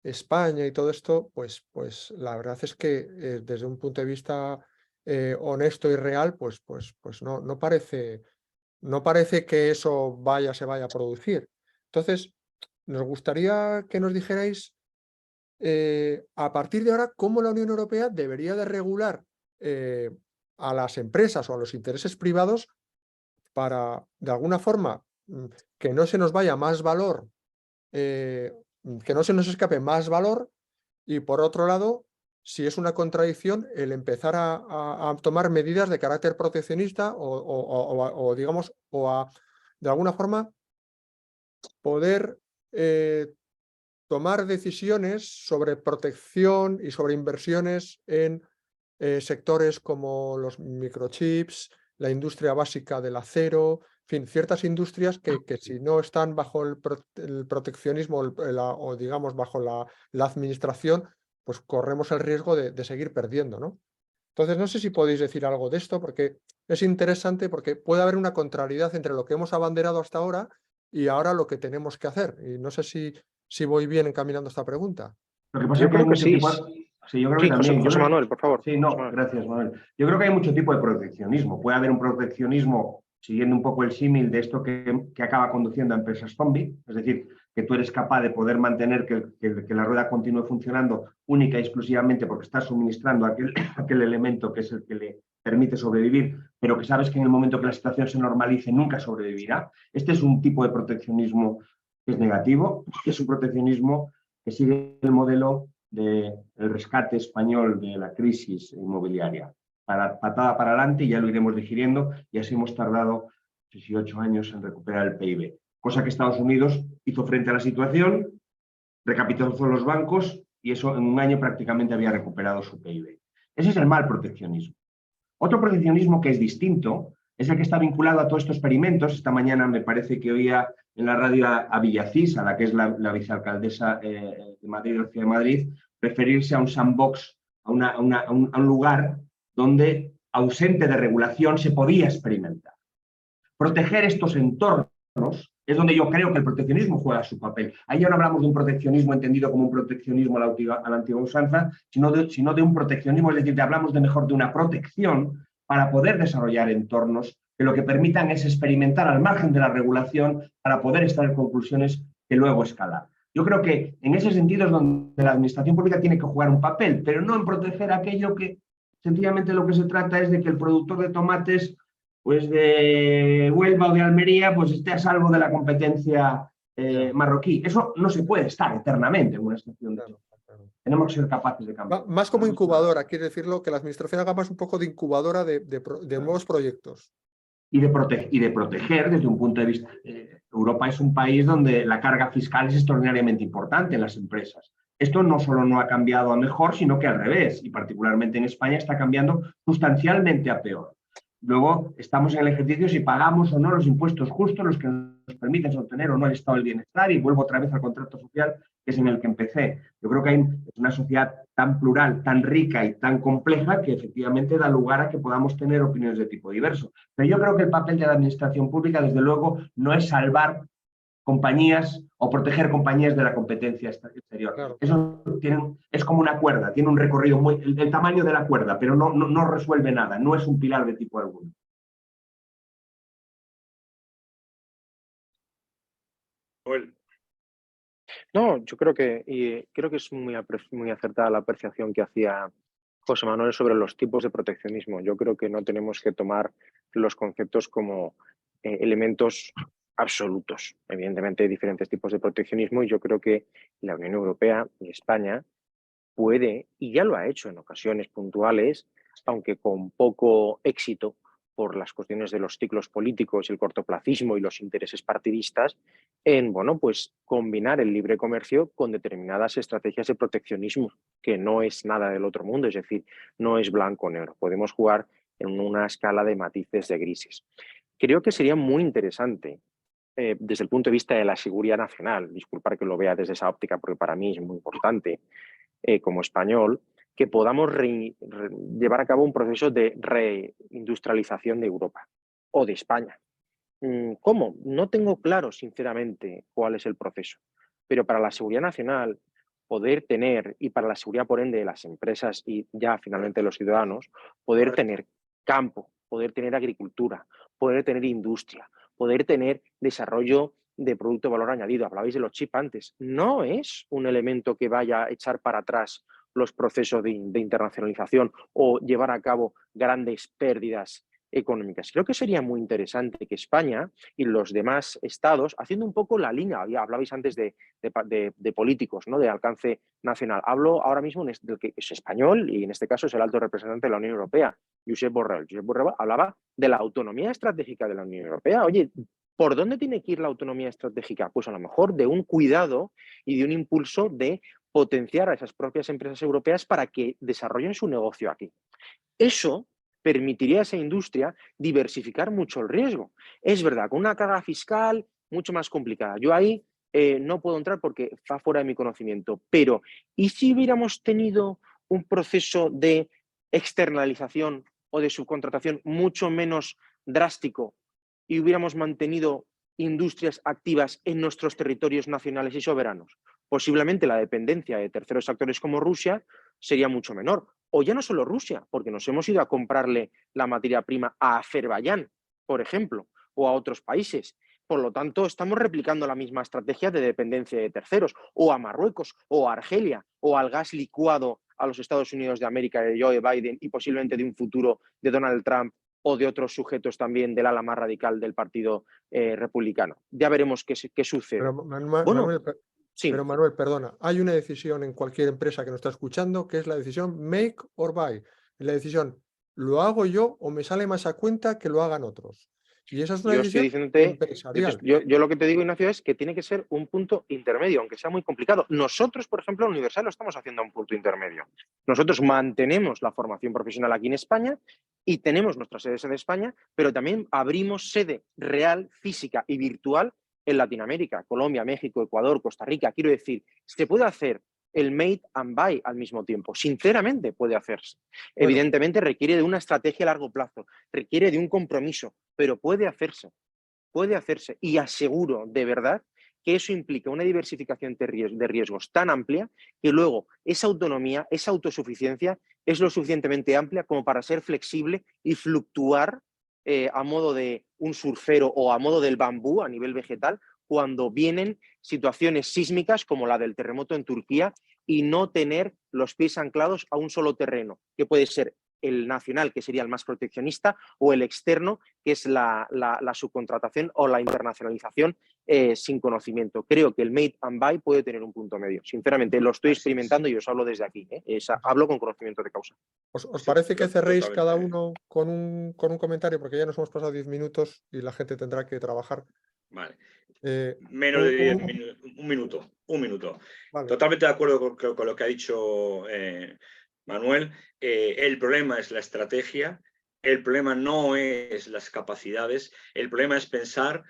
España y todo esto, pues la verdad es que desde un punto de vista honesto y real, pues no parece que eso se vaya a producir. Entonces, nos gustaría que nos dijerais a partir de ahora cómo la Unión Europea debería de regular a las empresas o a los intereses privados para, de alguna forma, que no se nos vaya más valor, que no se nos escape más valor, y por otro lado, si es una contradicción el empezar a tomar medidas de carácter proteccionista o digamos, de alguna forma, poder tomar decisiones sobre protección y sobre inversiones en sectores como los microchips, la industria básica del acero, en fin, ciertas industrias que si no están bajo el proteccionismo o digamos bajo la administración, pues corremos el riesgo de seguir perdiendo, ¿no? Entonces, no sé si podéis decir algo de esto, porque es interesante, porque puede haber una contrariedad entre lo que hemos abanderado hasta ahora y ahora lo que tenemos que hacer. Y no sé si voy bien encaminando esta pregunta. Lo que pasa Yo es que hay creo que mucho sí. tipo Sí, yo creo que Sí, también. José Manuel, por favor. Sí, no, gracias, Manuel. Yo creo que hay mucho tipo de proteccionismo. Puede haber un proteccionismo, siguiendo un poco el símil de esto que acaba conduciendo a empresas zombie, es decir, que tú eres capaz de poder mantener que la rueda continúe funcionando única y exclusivamente porque estás suministrando aquel elemento que es el que le permite sobrevivir, pero que sabes que en el momento que la situación se normalice nunca sobrevivirá. Este es un tipo de proteccionismo que es negativo, que es un proteccionismo que sigue el modelo del rescate español de la crisis inmobiliaria. Patada para adelante, y ya lo iremos digiriendo, y así hemos tardado 18 años en recuperar el PIB. Cosa que Estados Unidos hizo frente a la situación, recapitalizó los bancos y eso en un año prácticamente había recuperado su PIB. Ese es el mal proteccionismo. Otro proteccionismo que es distinto es el que está vinculado a todos estos experimentos. Esta mañana me parece que oía en la radio a Villacís, a la que es la vicealcaldesa de Madrid, de la Ciudad de Madrid, referirse a un sandbox, a un lugar donde, ausente de regulación, se podía experimentar. Proteger estos entornos es donde yo creo que el proteccionismo juega su papel. Ahí ya no hablamos de un proteccionismo entendido como un proteccionismo a la antigua usanza, sino de un proteccionismo, es decir, hablamos de una protección para poder desarrollar entornos que lo que permitan es experimentar al margen de la regulación para poder extraer conclusiones que luego escalar. Yo creo que en ese sentido es donde la administración pública tiene que jugar un papel, pero no en proteger aquello que sencillamente lo que se trata es de que el productor de tomates pues de Huelva o de Almería, pues esté a salvo de la competencia marroquí. Eso no se puede estar eternamente en una estación de claro. Tenemos que ser capaces de cambiar. Más como incubadora, quiere decirlo, que la administración haga más un poco de incubadora de nuevos proyectos. Y de proteger desde un punto de vista. Europa es un país donde la carga fiscal es extraordinariamente importante en las empresas. Esto no solo no ha cambiado a mejor, sino que al revés, y particularmente en España está cambiando sustancialmente a peor. Luego estamos en el ejercicio si pagamos o no los impuestos justos, los que nos permiten obtener o no el estado del bienestar, y vuelvo otra vez al contrato social, que es en el que empecé. Yo creo que hay una sociedad tan plural, tan rica y tan compleja que efectivamente da lugar a que podamos tener opiniones de tipo diverso. Pero yo creo que el papel de la administración pública, desde luego, no es salvar compañías o proteger compañías de la competencia exterior. Claro. Eso es como una cuerda, tiene un recorrido el tamaño de la cuerda, pero no resuelve nada, no es un pilar de tipo alguno. No, yo creo que es muy acertada la apreciación que hacía José Manuel sobre los tipos de proteccionismo. Yo creo que no tenemos que tomar los conceptos como elementos absolutos. Evidentemente hay diferentes tipos de proteccionismo y yo creo que la Unión Europea y España puede, y ya lo ha hecho en ocasiones puntuales, aunque con poco éxito por las cuestiones de los ciclos políticos, el cortoplacismo y los intereses partidistas, en pues combinar el libre comercio con determinadas estrategias de proteccionismo, que no es nada del otro mundo, es decir, no es blanco o negro. Podemos jugar en una escala de matices de grises. Creo que sería muy interesante desde el punto de vista de la seguridad nacional, disculpar que lo vea desde esa óptica porque para mí es muy importante como español, que podamos llevar a cabo un proceso de reindustrialización de Europa o de España. ¿Cómo? No tengo claro, sinceramente, cuál es el proceso, pero para la seguridad nacional, poder tener, y para la seguridad, por ende, de las empresas y ya finalmente de los ciudadanos, poder tener campo, poder tener agricultura, poder tener industria, poder tener desarrollo de producto de valor añadido. Hablabais de los chips antes. No es un elemento que vaya a echar para atrás los procesos de internacionalización o llevar a cabo grandes pérdidas económicas. Creo que sería muy interesante que España y los demás estados, haciendo un poco la línea, hablabais antes de políticos, ¿no?, de alcance nacional. Hablo ahora mismo del que es español y en este caso es el alto representante de la Unión Europea, Josep Borrell. Josep Borrell hablaba de la autonomía estratégica de la Unión Europea. Oye, ¿por dónde tiene que ir la autonomía estratégica? Pues a lo mejor de un cuidado y de un impulso de potenciar a esas propias empresas europeas para que desarrollen su negocio aquí. Eso permitiría a esa industria diversificar mucho el riesgo. Es verdad, con una carga fiscal mucho más complicada. Yo ahí no puedo entrar porque está fuera de mi conocimiento, pero ¿y si hubiéramos tenido un proceso de externalización o de subcontratación mucho menos drástico y hubiéramos mantenido industrias activas en nuestros territorios nacionales y soberanos? Posiblemente la dependencia de terceros actores como Rusia sería mucho menor. O ya no solo Rusia, porque nos hemos ido a comprarle la materia prima a Azerbaiyán, por ejemplo, o a otros países. Por lo tanto, estamos replicando la misma estrategia de dependencia de terceros, o a Marruecos, o a Argelia, o al gas licuado a los Estados Unidos de América de Joe Biden y posiblemente de un futuro de Donald Trump o de otros sujetos también del ala más radical del Partido Republicano. Ya veremos qué sucede. Pero Bueno, sí. Pero Manuel, perdona, hay una decisión en cualquier empresa que nos está escuchando que es la decisión make or buy. La decisión, ¿lo hago yo o me sale más a cuenta que lo hagan otros? Y esa es una Yo estoy decisión diciéndote, empresarial. yo lo que te digo, Ignacio, es que tiene que ser un punto intermedio, aunque sea muy complicado. Nosotros, por ejemplo, en Universal lo estamos haciendo a un punto intermedio. Nosotros mantenemos la formación profesional aquí en España y tenemos nuestra sede en España, pero también abrimos sede real, física y virtual en Latinoamérica, Colombia, México, Ecuador, Costa Rica. Quiero decir, se puede hacer el made and buy al mismo tiempo. Sinceramente puede hacerse. Bueno, Evidentemente requiere de una estrategia a largo plazo, requiere de un compromiso, pero puede hacerse. Puede hacerse. Y aseguro de verdad que eso implica una diversificación de riesgos tan amplia que luego esa autonomía, esa autosuficiencia es lo suficientemente amplia como para ser flexible y fluctuar a modo de un surfero o a modo del bambú a nivel vegetal cuando vienen situaciones sísmicas como la del terremoto en Turquía y no tener los pies anclados a un solo terreno, que puede ser el nacional, que sería el más proteccionista, o el externo, que es la subcontratación o la internacionalización sin conocimiento. Creo que el made and buy puede tener un punto medio. Sinceramente, lo estoy experimentando y os hablo desde aquí. Hablo con conocimiento de causa. ¿Os parece que cerréis cada Totalmente. uno con un comentario? Porque ya nos hemos pasado 10 minutos y la gente tendrá que trabajar. Vale. Eh, Menos de 10 minutos, un minuto. vale. Totalmente de acuerdo con lo que ha dicho Manuel. El problema es la estrategia, el problema no es las capacidades, el problema es pensar,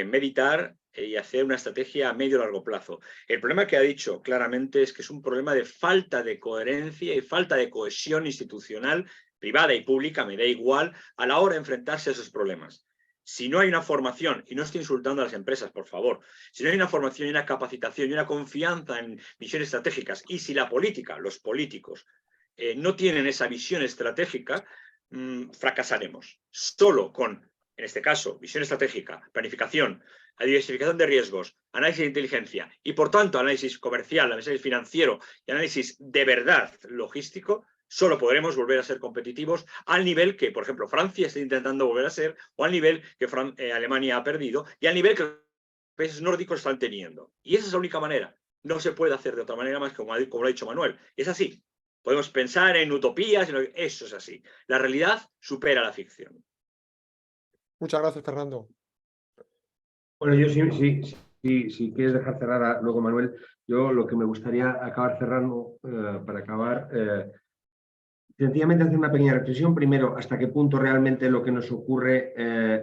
meditar y hacer una estrategia a medio y largo plazo. El problema que ha dicho claramente es que es un problema de falta de coherencia y falta de cohesión institucional, privada y pública, me da igual, a la hora de enfrentarse a esos problemas. Si no hay una formación, y no estoy insultando a las empresas, por favor, si no hay una formación y una capacitación y una confianza en visiones estratégicas, y si la política, los políticos, no tienen esa visión estratégica, fracasaremos. Solo con, en este caso, visión estratégica, planificación, diversificación de riesgos, análisis de inteligencia y, por tanto, análisis comercial, análisis financiero y análisis de verdad logístico, solo podremos volver a ser competitivos al nivel que, por ejemplo, Francia está intentando volver a ser, o al nivel que Alemania ha perdido, y al nivel que los países nórdicos están teniendo. Y esa es la única manera. No se puede hacer de otra manera más que como lo ha dicho Manuel. Es así. Podemos pensar en utopías, eso es así. La realidad supera la ficción. Muchas gracias, Fernando. Bueno, yo si quieres dejar cerrar luego, Manuel, yo lo que me gustaría acabar cerrando, para acabar, sencillamente hacer una pequeña reflexión. Primero, hasta qué punto realmente lo que nos ocurre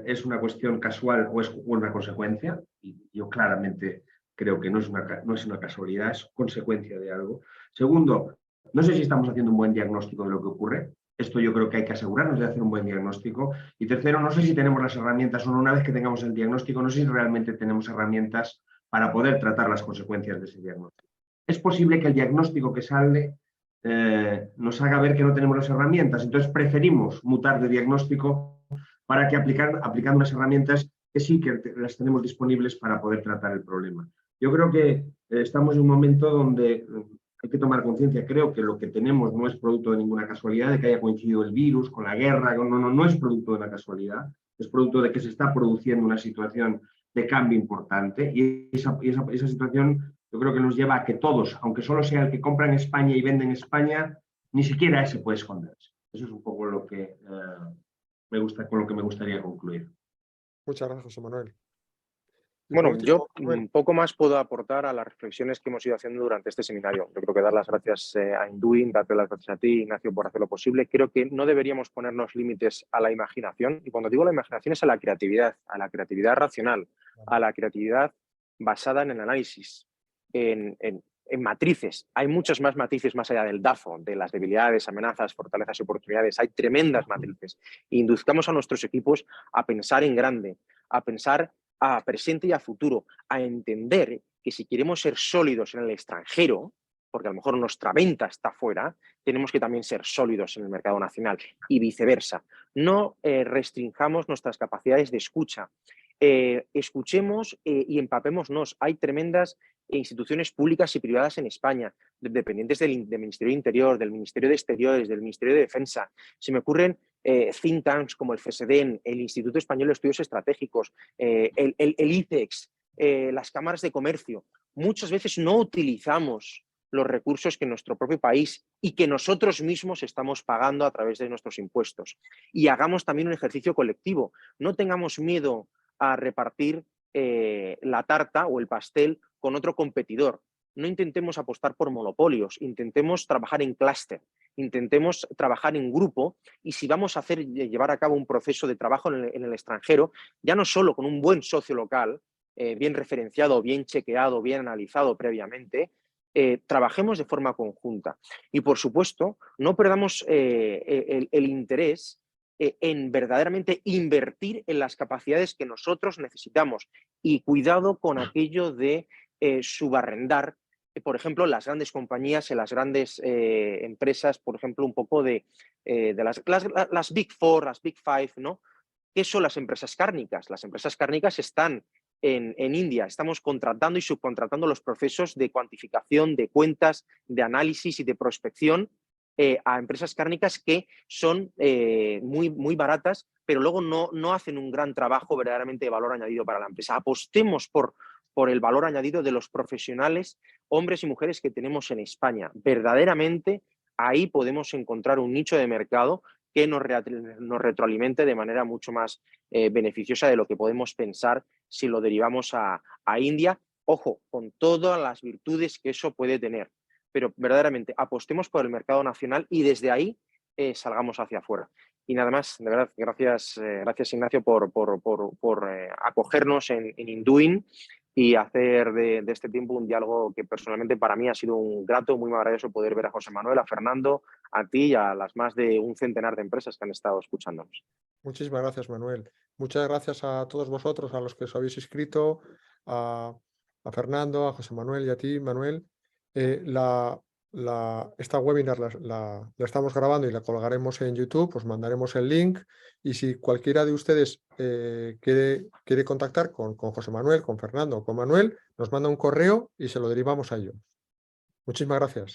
es una cuestión casual o es una consecuencia. Y yo claramente creo que no es una casualidad, es consecuencia de algo. Segundo, no sé si estamos haciendo un buen diagnóstico de lo que ocurre. Esto yo creo que hay que asegurarnos de hacer un buen diagnóstico. Y tercero, no sé si tenemos las herramientas o no, una vez que tengamos el diagnóstico, no sé si realmente tenemos herramientas para poder tratar las consecuencias de ese diagnóstico. Es posible que el diagnóstico que sale nos haga ver que no tenemos las herramientas, entonces preferimos mutar de diagnóstico para que aplicando unas herramientas que sí que las tenemos disponibles para poder tratar el problema. Yo creo que estamos en un momento donde hay que tomar conciencia. Creo que lo que tenemos no es producto de ninguna casualidad, de que haya coincidido el virus con la guerra, no es producto de la casualidad, es producto de que se está produciendo una situación de cambio importante y esa situación yo creo que nos lleva a que todos, aunque solo sea el que compra en España y vende en España, ni siquiera ese puede esconderse. Eso es un poco lo que con lo que me gustaría concluir. Muchas gracias, José Manuel. Y por Bueno, último, yo Manuel, poco más puedo aportar a las reflexiones que hemos ido haciendo durante este seminario. Yo creo que dar las gracias a Induin, darte las gracias a ti, Ignacio, por hacer lo posible. Creo que no deberíamos ponernos límites a la imaginación. Y cuando digo la imaginación es a la creatividad racional, a la creatividad basada en el análisis, en matrices. Hay muchos más matices más allá del DAFO, de las debilidades, amenazas, fortalezas y oportunidades. Hay tremendas matrices. Induzcamos a nuestros equipos a pensar en grande, a pensar a presente y a futuro, a entender que si queremos ser sólidos en el extranjero, porque a lo mejor nuestra venta está fuera, tenemos que también ser sólidos en el mercado nacional y viceversa. No restringamos nuestras capacidades de escucha. Escuchemos y empapémonos. Hay tremendas instituciones públicas y privadas en España, dependientes del Ministerio de Interior, del Ministerio de Exteriores, del Ministerio de Defensa. Se me ocurren think tanks como el FESEDEN, el Instituto Español de Estudios Estratégicos, el ICEX, las cámaras de comercio. Muchas veces no utilizamos los recursos que en nuestro propio país y que nosotros mismos estamos pagando a través de nuestros impuestos. Y hagamos también un ejercicio colectivo. No tengamos miedo a repartir la tarta o el pastel con otro competidor. No intentemos apostar por monopolios, intentemos trabajar en clúster, intentemos trabajar en grupo y si vamos a llevar a cabo un proceso de trabajo en el extranjero, ya no solo con un buen socio local, bien referenciado, bien chequeado, bien analizado previamente, trabajemos de forma conjunta. Y por supuesto, no perdamos el interés en verdaderamente invertir en las capacidades que nosotros necesitamos y cuidado con aquello de subarrendar, por ejemplo, las grandes compañías, en las grandes empresas, por ejemplo, un poco de las Big Four, las Big Five, ¿no? ¿Qué son las empresas cárnicas? Las empresas cárnicas están en India. Estamos contratando y subcontratando los procesos de cuantificación, de cuentas, de análisis y de prospección a empresas cárnicas que son muy baratas, pero luego no hacen un gran trabajo verdaderamente de valor añadido para la empresa. Apostemos por el valor añadido de los profesionales, hombres y mujeres que tenemos en España. Verdaderamente ahí podemos encontrar un nicho de mercado que nos retroalimente de manera mucho más beneficiosa de lo que podemos pensar si lo derivamos a India. Ojo, con todas las virtudes que eso puede tener. Pero verdaderamente apostemos por el mercado nacional y desde ahí salgamos hacia afuera. Y nada más, de verdad, gracias Ignacio por acogernos en Induin y hacer de este tiempo un diálogo que personalmente para mí ha sido un grato, muy maravilloso poder ver a José Manuel, a Fernando, a ti y a las más de un centenar de empresas que han estado escuchándonos. muchísimas gracias, Manuel. Muchas gracias a todos vosotros, a los que os habéis inscrito, a Fernando, a José Manuel y a ti, Manuel. Esta webinar la estamos grabando y la colgaremos en YouTube, os mandaremos el link y si cualquiera de ustedes quiere contactar con José Manuel, con Fernando o con Manuel, nos manda un correo y se lo derivamos a ellos. Muchísimas gracias.